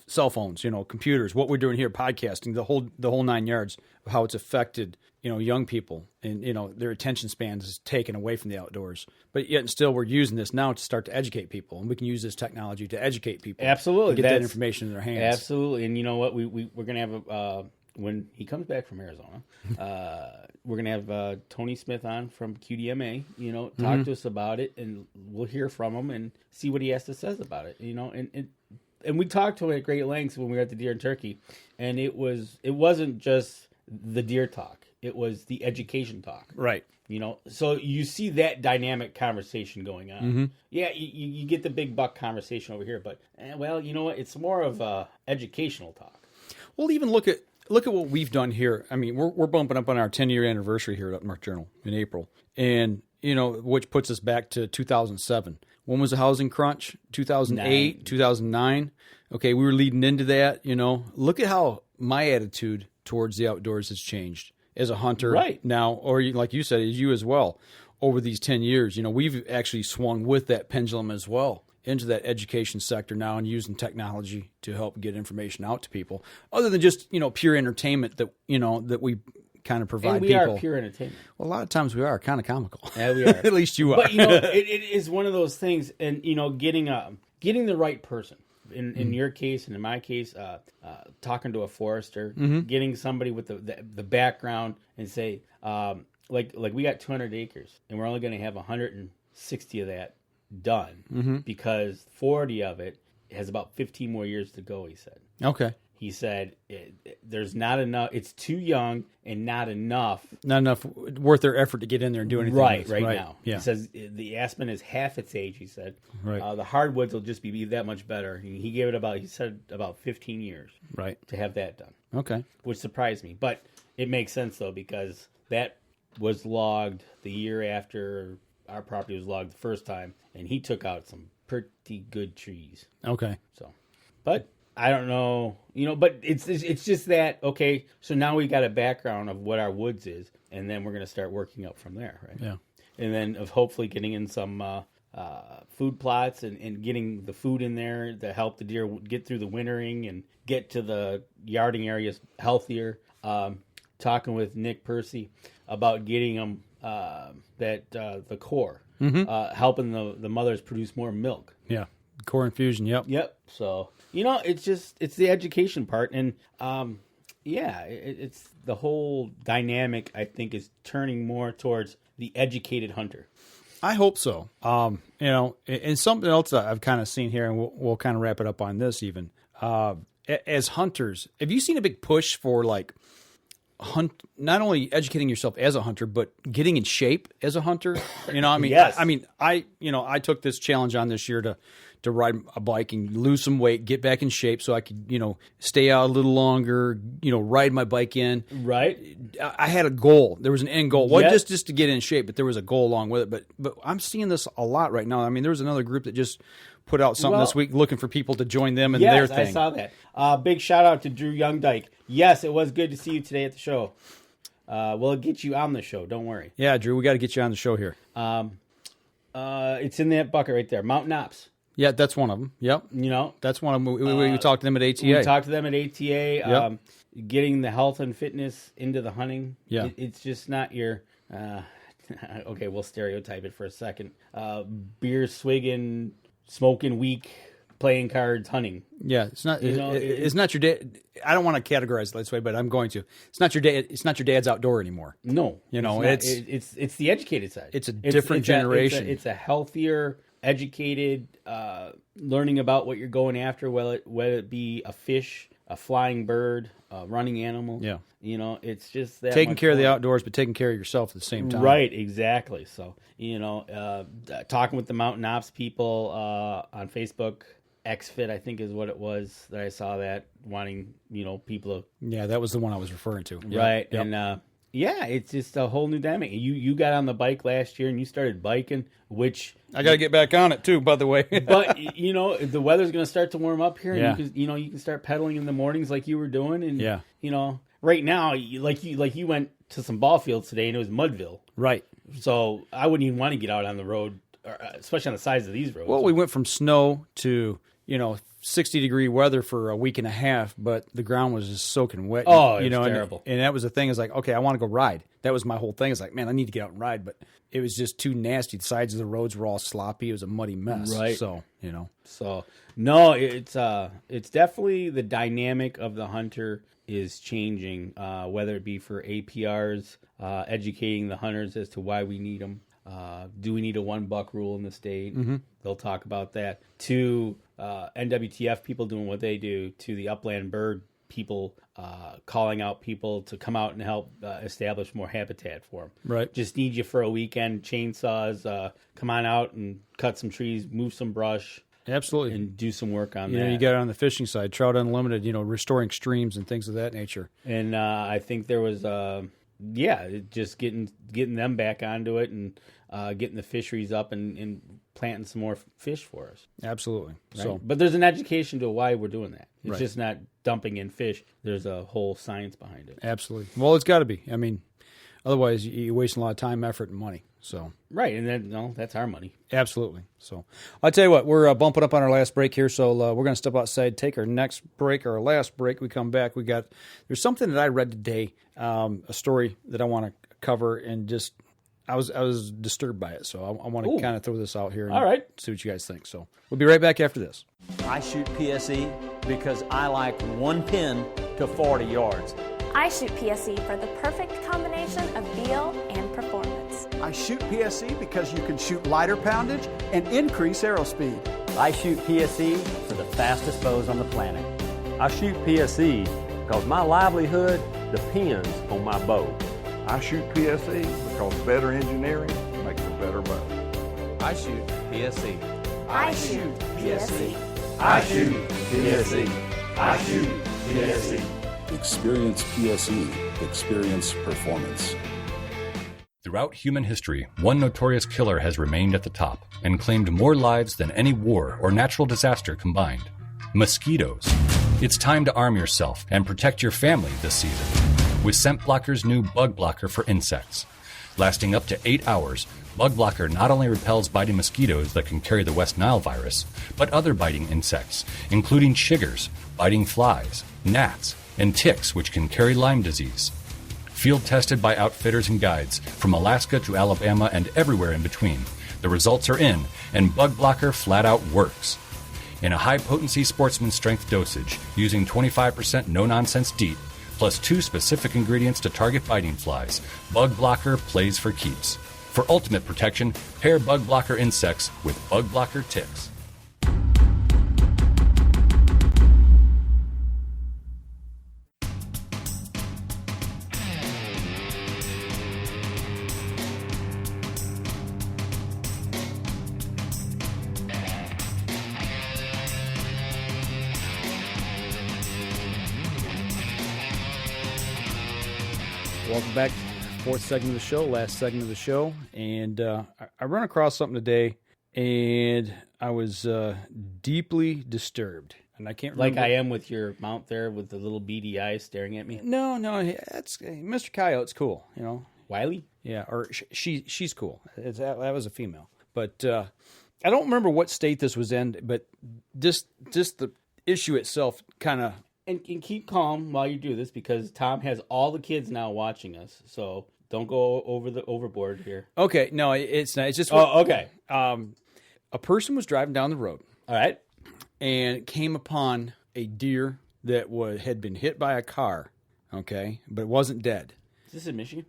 cell phones, computers, what we're doing here, podcasting, the whole 9 yards, how it's affected, young people and, their attention spans is taken away from the outdoors. But yet still we're using this now to start to educate people, and we can use this technology to educate people. Absolutely. Get that information in their hands. Absolutely. And you know what? We're going to have when he comes back from Arizona, we're going to have Tony Smith on from QDMA, talk to us about it, and we'll hear from him and see what he has to say about it, and we talked to him at great lengths when we were at the Deer and Turkey, and it wasn't just the deer talk, it was the education talk. Right. So you see that dynamic conversation going on. Mm-hmm. Yeah, you get the big buck conversation over here, but, you know what? It's more of a educational talk. Well, even look at what we've done here. I mean, we're bumping up on our 10-year anniversary here at North Journal in April, and which puts us back to 2007. When was the housing crunch? 2008, 2009. Okay, we were leading into that. Look at how my attitude towards the outdoors has changed as a hunter right now, or like you said, as you as well, over these 10 years. We've actually swung with that pendulum as well into that education sector now, and using technology to help get information out to people, other than just pure entertainment that that we kind of provide. And we people. are pure entertainment. Well, a lot of times we are kind of comical. Yeah, we are. At least you are. But it is one of those things, and getting the right person. In your case and in my case, talking to a forester, getting somebody with the background, and say, like we got 200 acres, and we're only going to have 160 of that done because 40 of it has about 15 more years to go, he said. Okay. He said there's not enough. It's too young and not enough worth their effort to get in there and do anything. Right now. Yeah. He says the aspen is half its age. He said. Right. The hardwoods will just be that much better. He gave it about 15 years. Right. To have that done. Okay. Which surprised me, but it makes sense though, because that was logged the year after our property was logged the first time, and he took out some pretty good trees. Okay. So, but I don't know, but it's just that, okay, so now we got a background of what our woods is, and then we're going to start working up from there, right? Yeah. And then of hopefully getting in some food plots and getting the food in there to help the deer get through the wintering and get to the yarding areas healthier. Talking with Nick Percy about getting them the core, helping the mothers produce more milk. Yeah. Core infusion. Yep. So, it's the education part. And, it's the whole dynamic, I think, is turning more towards the educated hunter. I hope so. And something else that I've kind of seen here, and we'll kind of wrap it up on this even. As hunters, have you seen a big push for not only educating yourself as a hunter, but getting in shape as a hunter? Yes. I took this challenge on this year to ride a bike and lose some weight, get back in shape so I could, stay out a little longer, ride my bike in. Right. I had a goal. There was an end goal. Well, just to get in shape, but there was a goal along with it. But I'm seeing this a lot right now. I mean, there was another group that just put out something this week looking for people to join them in their thing. Yes, I saw that. Big shout out to Drew Youngdyke. Yes, it was good to see you today at the show. We'll get you on the show. Don't worry. Yeah, Drew, we got to get you on the show here. It's in that bucket right there. Mountain Ops. Yeah, that's one of them. Yep. That's one of them. We talked to them at ATA. We talked to them at ATA. Yep. Getting the health and fitness into the hunting. Yeah. It's just not your... okay, we'll stereotype it for a second. Beer swigging, smoking weak, playing cards, hunting. Yeah, it's not. It's not your dad. I don't want to categorize it this way, but I'm going to. It's not your dad. It's not your dad's outdoor anymore. No, it's the educated side. It's a different generation. It's a healthier, educated, learning about what you're going after. Whether it be a fish, a flying bird, a running animal. Yeah. You know, it's just that taking much care of the fun. outdoors, but taking care of yourself at the same time. Right, exactly. So, you know, talking with the Mountain Ops people on Facebook, XFit, I think is what it was that I saw that wanting, you know, people to. Yeah, that was the one I was referring to. Yep. Right. Yep. And, yeah, it's just a whole new dynamic. You got on the bike last year and you started biking, which I got to get back on it too, by the way. but you know, the weather's going to start to warm up here, and Yeah. you can start pedaling in the mornings like you were doing, and Yeah. you know, right now, like you went to some ball fields today, and it was Mudville, Right. so I wouldn't even want to get out on the road, especially on the sides of these roads. Well, we went from snow to 60-degree weather for a week and a half, but the ground was just soaking wet. Oh, it was terrible. And that was the thing. Is like, okay, I want to go ride. That was my whole thing. It's like, man, I need to get out and ride, but it was just too nasty. The sides of the roads were all sloppy. It was a muddy mess. Right. So So no, it's definitely the dynamic of the hunter is changing, whether it be for APRs, educating the hunters as to why we need them. Do we need a $1 rule in the state? Mm-hmm. They'll talk about that. To NWTF people doing what they do. To the upland bird people calling out people to come out and help establish more habitat for them. Right. Just need you for a weekend. Chainsaws. Come on out and cut some trees, move some brush. absolutely. And do some work on that. You got it on the fishing side, Trout Unlimited. Restoring streams and things of that nature. And I think there was, just getting them back onto it and getting the fisheries up and planting some more fish for us. Absolutely. Right? So, But there's an education to why we're doing that. It's Right. just not dumping in fish. There's a whole science behind it. absolutely. Well, it's got to be. I mean, otherwise you're wasting a lot of time, effort, and money. So. Right, and then that's our money. Absolutely. So I'll tell you what, we're bumping up on our last break here, so we're going to step outside, take our next break, our last break. We come back. There's something that I read today, a story that I want to cover, and just I was disturbed by it, so I want to kind of throw this out here and All right. see what you guys think. So we'll be right back after this. I shoot PSE because I like one pin to 40 yards. I shoot PSE for the perfect combination of feel and performance. I shoot PSE because you can shoot lighter poundage and increase arrow speed. I shoot PSE for the fastest bows on the planet. I shoot PSE because my livelihood depends on my bow. I shoot PSE because better engineering makes a better bow. I shoot PSE. I shoot PSE. I shoot PSE. I shoot PSE. Experience PSE. Experience performance. Throughout human history, one notorious killer has remained at the top and claimed more lives than any war or natural disaster combined. Mosquitoes. It's time to arm yourself and protect your family this season with Scent Blocker's new Bug Blocker for insects. Lasting up to 8 hours, Bug Blocker not only repels biting mosquitoes that can carry the West Nile virus, but other biting insects, including chiggers, biting flies, gnats, and ticks which can carry Lyme disease. Field tested by outfitters and guides from Alaska to Alabama and everywhere in between. The results are in, and Bug Blocker flat out works. In a high-potency sportsman strength dosage, using 25% no-nonsense DEET, plus 2 specific ingredients to target biting flies, Bug Blocker plays for keeps. For ultimate protection, pair Bug Blocker insects with Bug Blocker ticks. Welcome back. Fourth segment of the show, last segment of the show. And I run across something today, and I was deeply disturbed. And I can't remember. Like I am with your mount there with the little beady eyes staring at me. No, that's Mr. Coyote's cool, Wiley? Yeah, or she's cool. That was a female. But I don't remember what state this was in, but just the issue itself kind of... And keep calm while you do this, because Tom has all the kids now watching us, so don't go overboard here. Okay, no, it's not. It's just... okay. A person was driving down the road. All right. And came upon a deer that had been hit by a car, okay, but it wasn't dead. Is this in Michigan?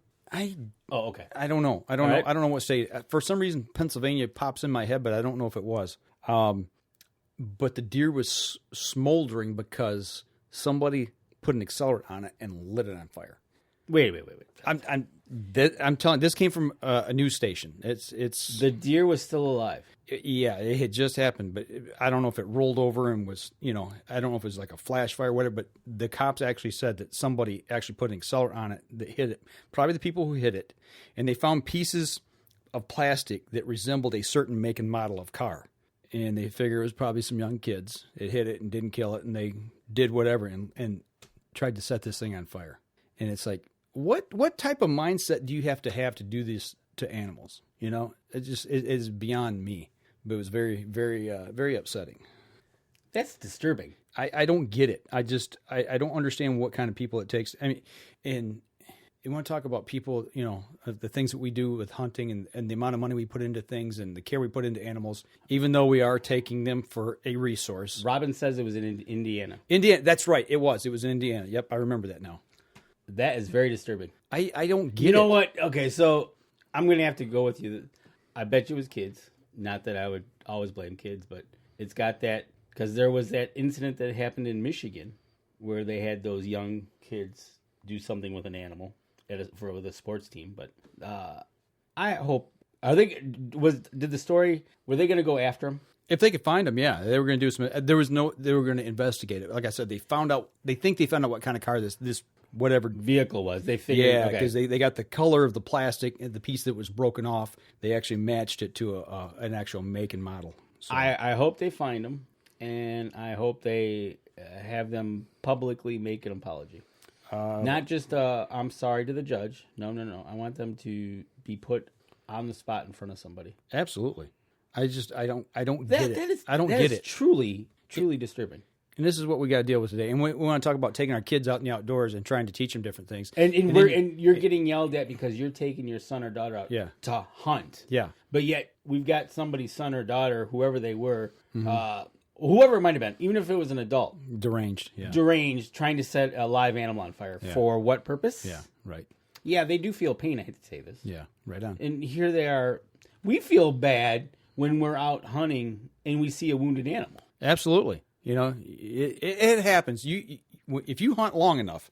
Okay. I don't know. I don't know what state. For some reason, Pennsylvania pops in my head, but I don't know if it was. But the deer was smoldering because somebody put an accelerant on it and lit it on fire. Wait. I'm telling. This came from a news station. It's the deer was still alive. Yeah, it had just happened, but I don't know if it rolled over and was, I don't know if it was like a flash fire or whatever, but the cops actually said that somebody actually put an accelerant on it that hit it. Probably the people who hit it. And they found pieces of plastic that resembled a certain make and model of car. And they figure it was probably some young kids. It hit it and didn't kill it, and they did whatever and tried to set this thing on fire. And it's like, what type of mindset do you have to do this to animals? It is beyond me. But it was very, very, very upsetting. That's disturbing. I don't get it. I don't understand what kind of people it takes. I mean, and you want to talk about people, the things that we do with hunting and the amount of money we put into things and the care we put into animals, even though we are taking them for a resource. Robin says it was in Indiana. Indiana, that's right. It was in Indiana. Yep, I remember that now. That is very disturbing. I don't get it. You know what? Okay, so I'm going to have to go with you. I bet you it was kids. Not that I would always blame kids, but it's got that, because there was that incident that happened in Michigan where they had those young kids do something with an animal with a sports team. But I hope, were they going to go after them? If they could find them, yeah, they were going to do some. They were going to investigate it. Like I said, they found out what kind of car this whatever vehicle was. They figured, yeah, because they got the color of the plastic and the piece that was broken off. They actually matched it to an actual make and model. So. I hope they find them, and I hope they have them publicly make an apology. Not just I'm sorry to the judge. No. I want them to be put on the spot in front of somebody. Absolutely. I don't get it. I don't get it. Truly disturbing. And this is what we got to deal with today. And we want to talk about taking our kids out in the outdoors and trying to teach them different things. And you're getting yelled at because you're taking your son or daughter out to hunt. Yeah. But yet we've got somebody's son or daughter, whoever they were, whoever it might have been, even if it was an adult. Deranged, trying to set a live animal on fire. Yeah. For what purpose? Yeah, right. Yeah, they do feel pain. I hate to say this. Yeah, right on. And here they are. We feel bad when we're out hunting and we see a wounded animal. Absolutely. It happens. If you hunt long enough,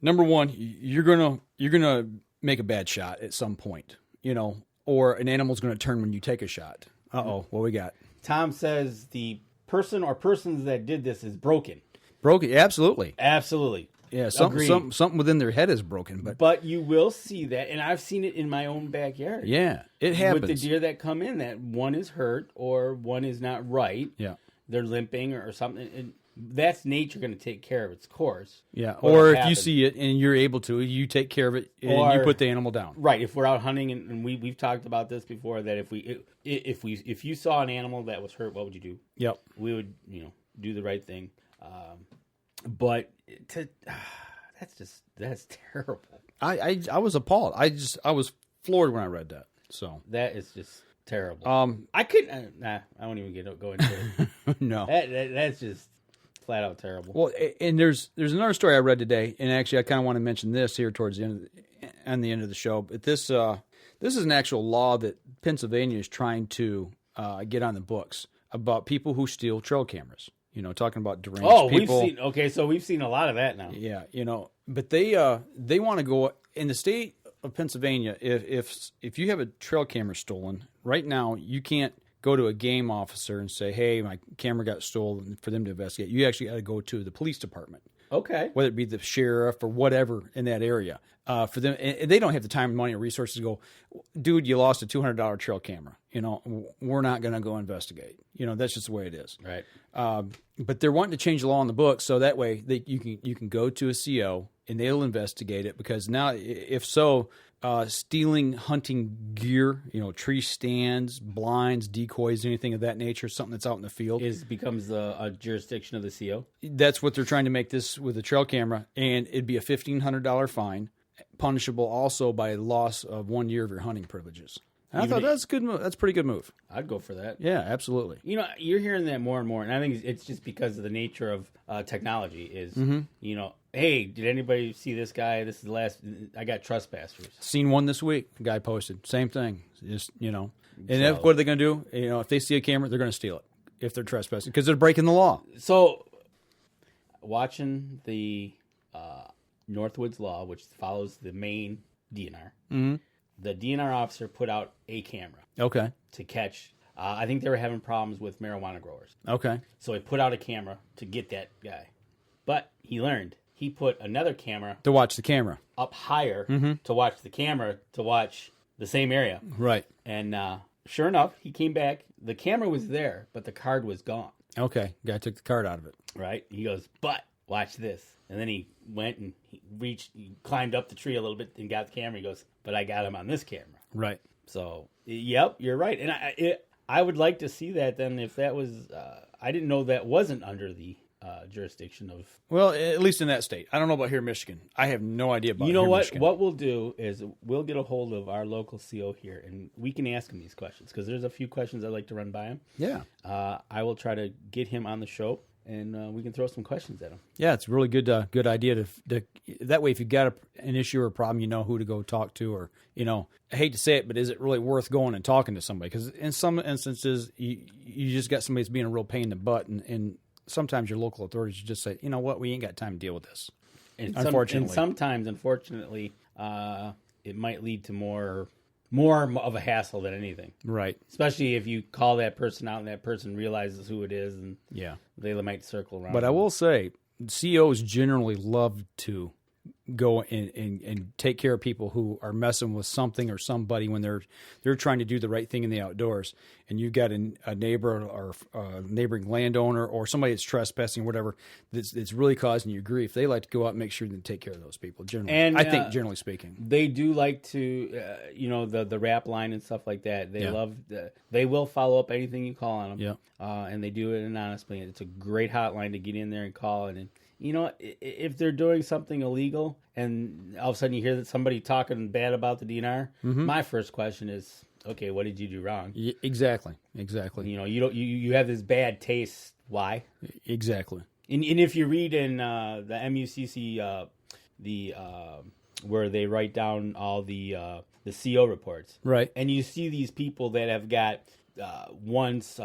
number one, you're gonna make a bad shot at some point, or an animal's gonna turn when you take a shot. What we got? Tom says the person or persons that did this is broken. Broken, absolutely. Yeah, something within their head is broken, but you will see that, and I've seen it in my own backyard. Yeah, it happens with the deer that come in. That one is hurt or one is not right. Yeah. They're limping or something. And that's nature going to take care of its course. Yeah, or if you see it and you're able to, you take care of it and you put the animal down. Right. If we're out hunting, and we've talked about this before, that if you saw an animal that was hurt, what would you do? Yep. We would do the right thing. But that's terrible. I was appalled. I was floored when I read that. So that is just terrible. I couldn't. I won't even go into it. No, that's just flat out terrible. Well, and there's another story I read today, and actually I kind of want to mention this here towards the end of the show. But this is an actual law that Pennsylvania is trying to get on the books about people who steal trail cameras. Talking about deranged people. We've seen a lot of that now. Yeah, but they want to go in the state of Pennsylvania. If you have a trail camera stolen right now, you can't go to a game officer and say, "Hey, my camera got stolen," for them to investigate. You actually got to go to the police department. Okay. Whether it be the sheriff or whatever in that area. For them, and they don't have the time, money, or resources to go, "Dude, you lost a $200 trail camera. We're not going to go investigate." That's just the way it is. Right. But they're wanting to change the law in the books so that way you can go to a CO and they'll investigate it, because now, if so, stealing hunting gear, tree stands, blinds, decoys, anything of that nature, something that's out in the field, becomes a jurisdiction of the CO. That's what they're trying to make this with a trail camera, and it'd be a $1,500 fine, punishable also by loss of 1 year of your hunting privileges. I thought that's a good move. That's a pretty good move. I'd go for that. Yeah, absolutely. You're hearing that more and more, and I think it's just because of the nature of technology. Is hey, did anybody see this guy? This is the last. I got trespassers. Seen one this week. The guy posted same thing. Just and what are they going to do? If they see a camera, they're going to steal it if they're trespassing, because they're breaking the law. So watching the Northwoods Law, which follows the main DNR. Mm-hmm. The DNR officer put out a camera. Okay. To catch. I think they were having problems with marijuana growers. Okay. So he put out a camera to get that guy. But he learned. He put another camera. To watch the camera. Up higher Mm-hmm. to watch the camera, to watch the same area. Right. And sure enough, he came back. The camera was there, but the card was gone. Okay. Guy took the card out of it. Right. He goes, but watch this. And then he went and he climbed up the tree a little bit and got the camera. He goes, but I got him on this camera. Right. So, yep, you're right. And I would like to see that then if that was, I didn't know that wasn't under the jurisdiction of. Well, at least in that state. I don't know about here in Michigan. I have no idea about You know here in what? Michigan. What we'll do is we'll get a hold of our local CO here and we can ask him these questions because there's a few questions I'd like to run by him. Yeah. I will try to get him on the show and we can throw some questions at him. Yeah, it's a really good idea to that way if you've got an issue or a problem, you know who to go talk to, or I hate to say it, but is it really worth going and talking to somebody? Because in some instances, you just got somebody that's being a real pain in the butt, and sometimes your local authorities just say, you know what, we ain't got time to deal with this. And unfortunately, and sometimes, unfortunately, it might lead to more of a hassle than anything. Right. Especially if you call that person out and that person realizes who it is, and yeah, they might circle around. But I will say, COs generally love to go and take care of people who are messing with something or somebody when they're trying to do the right thing in the outdoors, and you've got a neighbor or a neighboring landowner or somebody that's trespassing or whatever that's really causing you grief. They like to go out and make sure to take care of those people. Generally, and I think generally speaking, they do like to, the rap line and stuff like that. They love. They will follow up anything you call on them. Yeah, and they do it anonymously. It's a great hotline to get in there and call and if they're doing something illegal and all of a sudden you hear that somebody talking bad about the DNR, my first question is, okay, what did you do wrong? Exactly. You have this bad taste. Why? Exactly. And if you read in the MUCC, where they write down all the CO reports, right? And you see these people that have got once,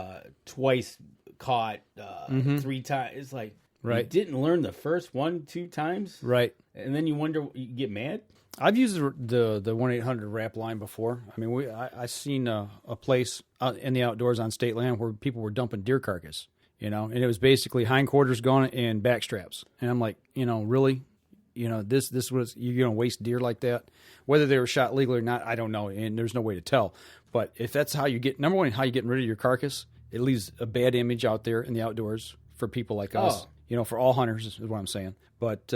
twice caught, 3 times. It's like. Right. You didn't learn the first 1-2 times? Right. And then you wonder, you get mad? I've used the 1-800-RAP line before. I mean, I seen a place out in the outdoors on state land where people were dumping deer carcass, and it was basically hindquarters gone and back straps. And I'm like, really? This was, you're going to waste deer like that? Whether they were shot legally or not, I don't know, and there's no way to tell. But if that's how you get, number one, how you getting rid of your carcass, it leaves a bad image out there in the outdoors for people like us. For all hunters is what I'm saying. But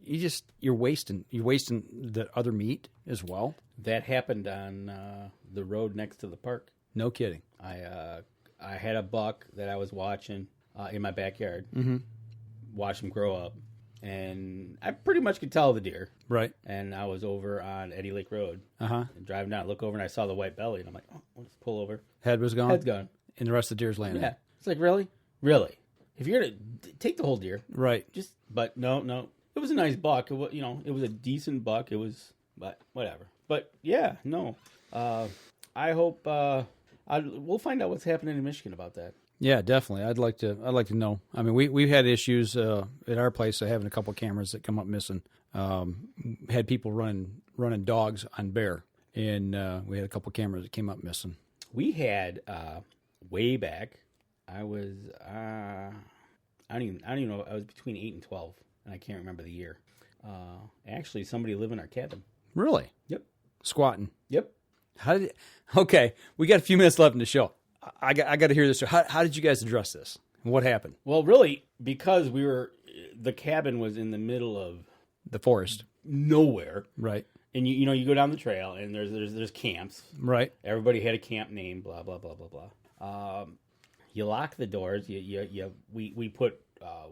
you're wasting the other meat as well. That happened on the road next to the park. No kidding. I had a buck that I was watching in my backyard. Mm-hmm. Watch him grow up, and I pretty much could tell the deer. Right. And I was over on Eddy Lake Road. And driving down, look over, and I saw the white belly, and I'm like, oh, let's pull over. Head was gone. Head's gone. And the rest of the deer's laying. Yeah. It's like, really? If you're gonna take the whole deer, right? But no, it was a nice buck. It was, it was a decent buck. It was, but whatever. But yeah, no. I hope we'll find out what's happening in Michigan about that. Yeah, definitely. I'd like to know. I mean, we've had issues at our place of having a couple cameras that come up missing. Had people running dogs on bear, and we had a couple cameras that came up missing. We had way back. I was, I don't even know. I was between 8 and 12, and I can't remember the year. Actually, somebody lived in our cabin. Really? Yep. Squatting. Yep. Okay, we got a few minutes left in the show. I got to hear this. How did you guys address this? What happened? Well, really, because the cabin was in the middle of the forest, nowhere. Right. And you go down the trail, and there's camps. Right. Everybody had a camp name. Blah blah blah blah blah. You lock the doors. We put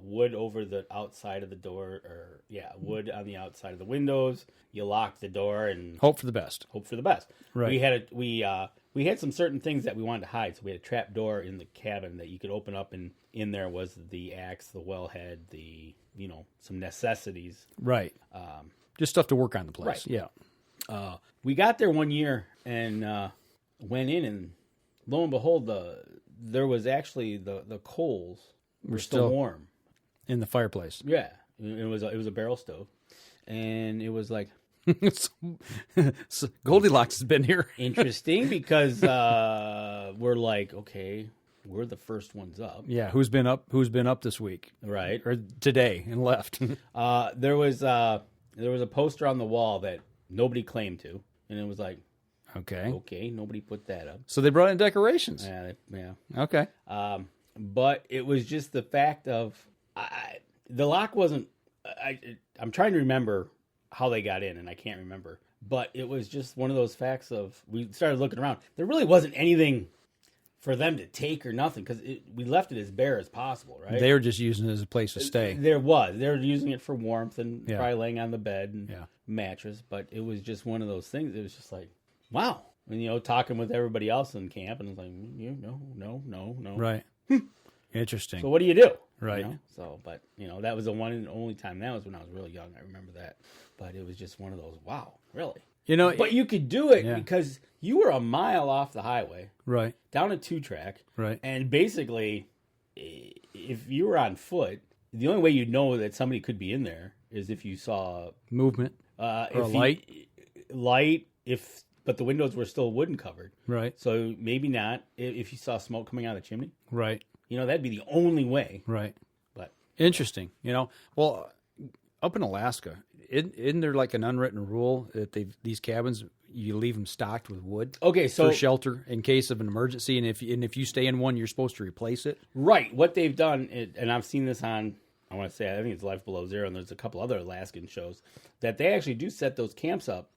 wood over the outside of the door, wood on the outside of the windows. You lock the door and hope for the best. Right. We had some certain things that we wanted to hide, so we had a trap door in the cabin that you could open up, and in there was the axe, the wellhead, some necessities. Right. Just stuff to work on the place. Right. Yeah. We got there one year and went in, and lo and behold, there was actually the coals were still warm. in the fireplace. Yeah, it was a barrel stove, and it was like so Goldilocks has been here. Interesting because we're like, okay, we're the first ones up. Yeah, who's been up this week, right, or today and left? There was a poster on the wall that nobody claimed to, and it was like, okay, nobody put that up. So they brought in decorations. Yeah. Okay. But it was just the fact of the lock wasn't. I'm trying to remember how they got in, and I can't remember. But it was just one of those facts of we started looking around. There really wasn't anything for them to take or nothing because we left it as bare as possible, right? They were just using it as a place to stay. They were using it for warmth and probably laying on the bed and mattress. But it was just one of those things. It was just like, wow. And, talking with everybody else in camp, and it's like, no. Right. Interesting. So what do you do? Right. So, but, that was the one and only time. That was when I was really young. I remember that. But it was just one of those, wow, really? But you could do it because you were a mile off the highway. Right. Down a 2-track. Right. And basically, if you were on foot, the only way you'd know that somebody could be in there is if you saw movement or a light. But the windows were still wooden covered. Right. So maybe not if you saw smoke coming out of the chimney. Right. That'd be the only way. Right. But interesting. Well, up in Alaska, isn't there like an unwritten rule that these cabins, you leave them stocked with wood? Okay, so for shelter in case of an emergency, and if you stay in one, you're supposed to replace it. Right. What they've done, and I've seen this on, I want to say, I think it's Life Below Zero, and there's a couple other Alaskan shows that they actually do set those camps up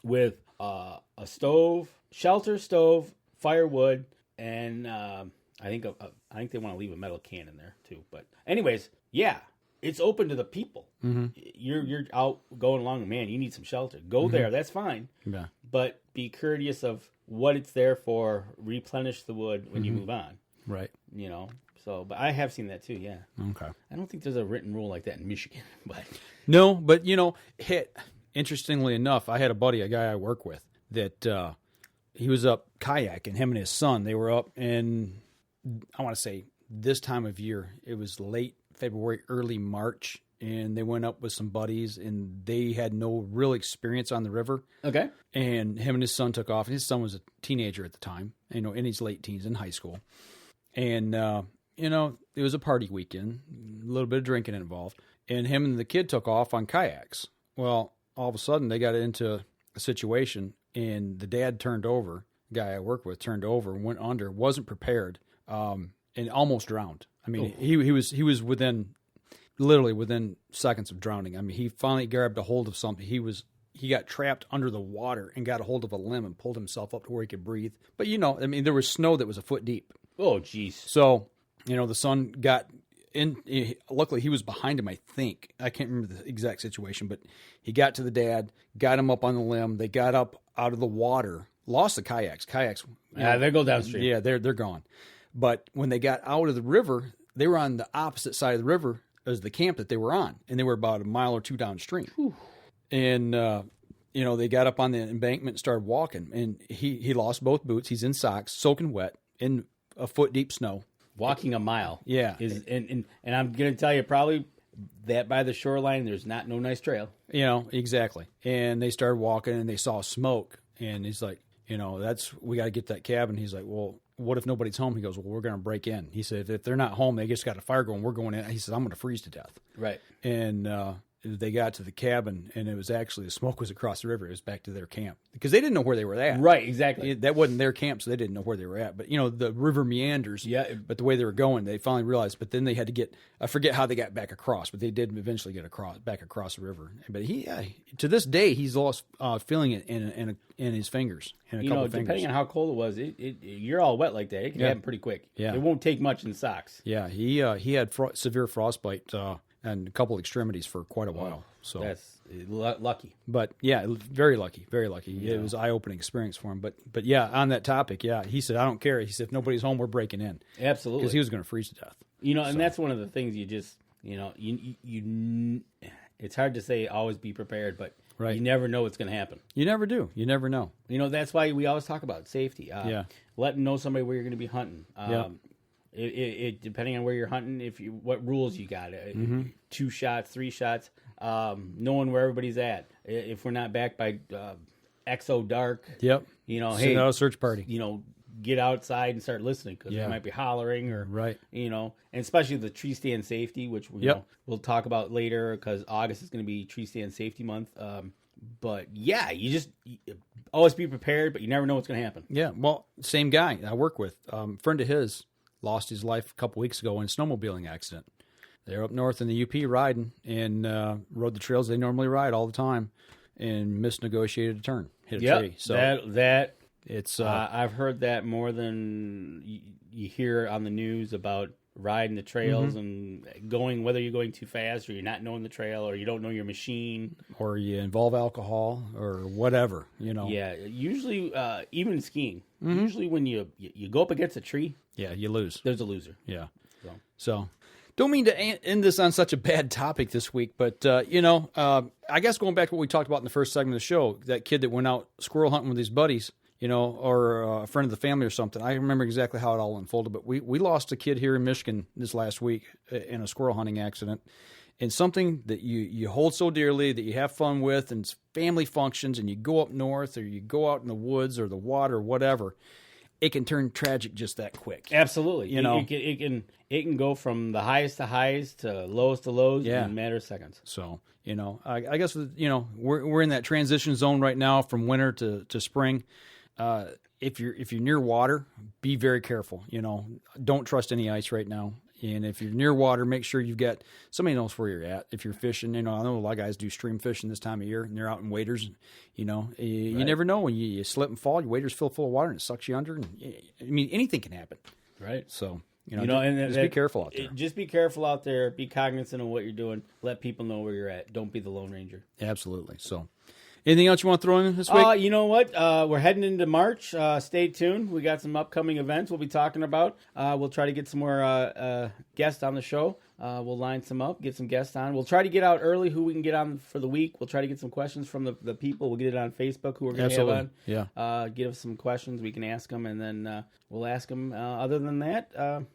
with a stove, shelter stove, firewood, and I think they want to leave a metal can in there too. But anyways, yeah, it's open to the people. You're out going along, man. You need some shelter. Go there. That's fine. Yeah. But be courteous of what it's there for. Replenish the wood when you move on. Right. So, but I have seen that too. Yeah. Okay. I don't think there's a written rule like that in Michigan, but no. But interestingly enough, I had a guy I work with that he was up kayaking. Him and his son, they were up in, I want to say this time of year. It was late February, early March, and they went up with some buddies, and they had no real experience on the river. Okay. And him and his son took off, and his son was a teenager at the time, in his late teens, in high school. And, it was a party weekend, a little bit of drinking involved, and him and the kid took off on kayaks. Well, all of a sudden, they got into a situation, and the dad turned over, the guy I work with turned over, went under, wasn't prepared, and almost drowned. I mean, he was literally within seconds of drowning. I mean, he finally grabbed a hold of something. He got trapped under the water and got a hold of a limb and pulled himself up to where he could breathe. But there was snow that was a foot deep. Oh, jeez. So, the son got in. Luckily, he was behind him, I think. I can't remember the exact situation, but he got to the dad, got him up on the limb. They got up out of the water, lost the kayaks. They go downstream. Yeah, they're gone. But when they got out of the river, they were on the opposite side of the river as the camp that they were on, and they were about a mile or two downstream. Whew. And they got up on the embankment and started walking, and he lost both boots. He's in socks, soaking wet, in a foot deep snow. Walking a mile. Yeah. And I'm going to tell you, probably that by the shoreline, there's no nice trail. Exactly. And they started walking, and they saw smoke, and he's like, we got to get that cabin. He's like, well, what if nobody's home? He goes, well, we're going to break in. He said, if they're not home, they just got a fire going, we're going in. He said, I'm going to freeze to death. Right. And they got to the cabin, and it was actually, the smoke was across the river. It was back to their camp because they didn't know where they were at. Right, exactly. That wasn't their camp, so they didn't know where they were at. But, the river meanders. Yeah. But the way they were going, they finally realized. But then they had to I forget how they got back across, but they did eventually get back across the river. But to this day, he's lost feeling it in his fingers. In a couple of fingers. Depending on how cold it was, you're all wet like that. It can happen pretty quick. Yeah. It won't take much in socks. Yeah, he had severe frostbite and a couple extremities for quite a while. So that's lucky. But yeah, very lucky, very lucky. Yeah. It was an eye-opening experience for him. But yeah, on that topic, he said, I don't care. He said, if nobody's home, we're breaking in. Absolutely. Because he was going to freeze to death. And that's one of the things you just, you it's hard to say always be prepared, but you never know what's going to happen. You never do. You never know. That's why we always talk about safety. Letting know somebody where you're going to be hunting. It depending on where you're hunting, what rules you got. 2 shots, 3 shots, knowing where everybody's at. If we're not backed by XO Dark, yep. Hey, out a search party. Get outside and start listening because they might be hollering or right. And especially the tree stand safety, which we'll talk about later because August is going to be tree stand safety month. But yeah, you just always be prepared, but you never know what's going to happen. Yeah, well, same guy I work with, friend of his lost his life a couple weeks ago in a snowmobiling accident. They're up north in the UP riding and rode the trails they normally ride all the time and misnegotiated a turn, hit a tree. So it's I've heard that more than you hear on the news about riding the trails and going, whether you're going too fast or you're not knowing the trail or you don't know your machine. Or you involve alcohol or whatever, Yeah, usually, even skiing, usually when you go up against a tree. Yeah, you lose. There's a loser. Yeah. So don't mean to end this on such a bad topic this week, but, I guess going back to what we talked about in the first segment of the show, that kid that went out squirrel hunting with his buddies, or a friend of the family or something. I remember exactly how it all unfolded, but we lost a kid here in Michigan this last week in a squirrel hunting accident. And something that you hold so dearly, that you have fun with, and it's family functions, and you go up north or you go out in the woods or the water or whatever, it can turn tragic just that quick. Absolutely. It can go from the highest to highs to lowest to lows in a matter of seconds. So, I guess, we're in that transition zone right now from winter to spring. If you're near water, be very careful. Don't trust any ice right now. And if you're near water, make sure you've got somebody knows where you're at. If you're fishing, I know a lot of guys do stream fishing this time of year, and they're out in waders. You never know when you slip and fall. Your waders fill full of water and it sucks you under. And anything can happen. Right. So just be careful out there. Just be careful out there. Be cognizant of what you're doing. Let people know where you're at. Don't be the Lone Ranger. Absolutely. So. Anything else you want to throw in this week? You know what? We're heading into March. Stay tuned. We got some upcoming events we'll be talking about. We'll try to get some more guests on the show. We'll line some up, get some guests on. We'll try to get out early who we can get on for the week. We'll try to get some questions from the people. We'll get it on Facebook who we're going to have on. Yeah. Give us some questions. We can ask them, and then we'll ask them. Other than that,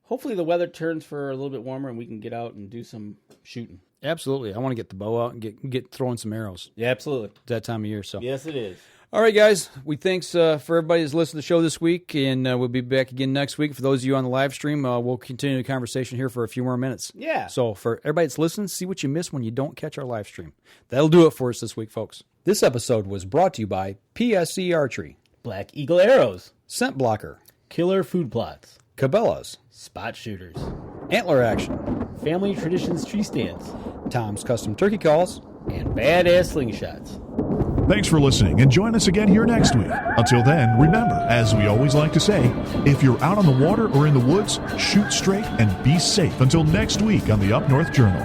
hopefully the weather turns for a little bit warmer, and we can get out and do some shooting. Absolutely. I want to get the bow out and get throwing some arrows. Yeah, absolutely. It's that time of year. So yes, it is. All right, guys. We thanks for everybody who's listened to the show this week, and we'll be back again next week. For those of you on the live stream, we'll continue the conversation here for a few more minutes. Yeah. So for everybody that's listening, see what you miss when you don't catch our live stream. That'll do it for us this week, folks. This episode was brought to you by PSC Archery, Black Eagle Arrows, Scent Blocker, Killer Food Plots, Cabelas, Spot Shooters, Antler Action, Family Traditions Tree Stands, Tom's Custom Turkey Calls, and Badass Slingshots. Thanks for listening, and join us again here next week. Until then, remember, as we always like to say, if you're out on the water or in the woods, shoot straight and be safe. Until next week on the Up North Journal.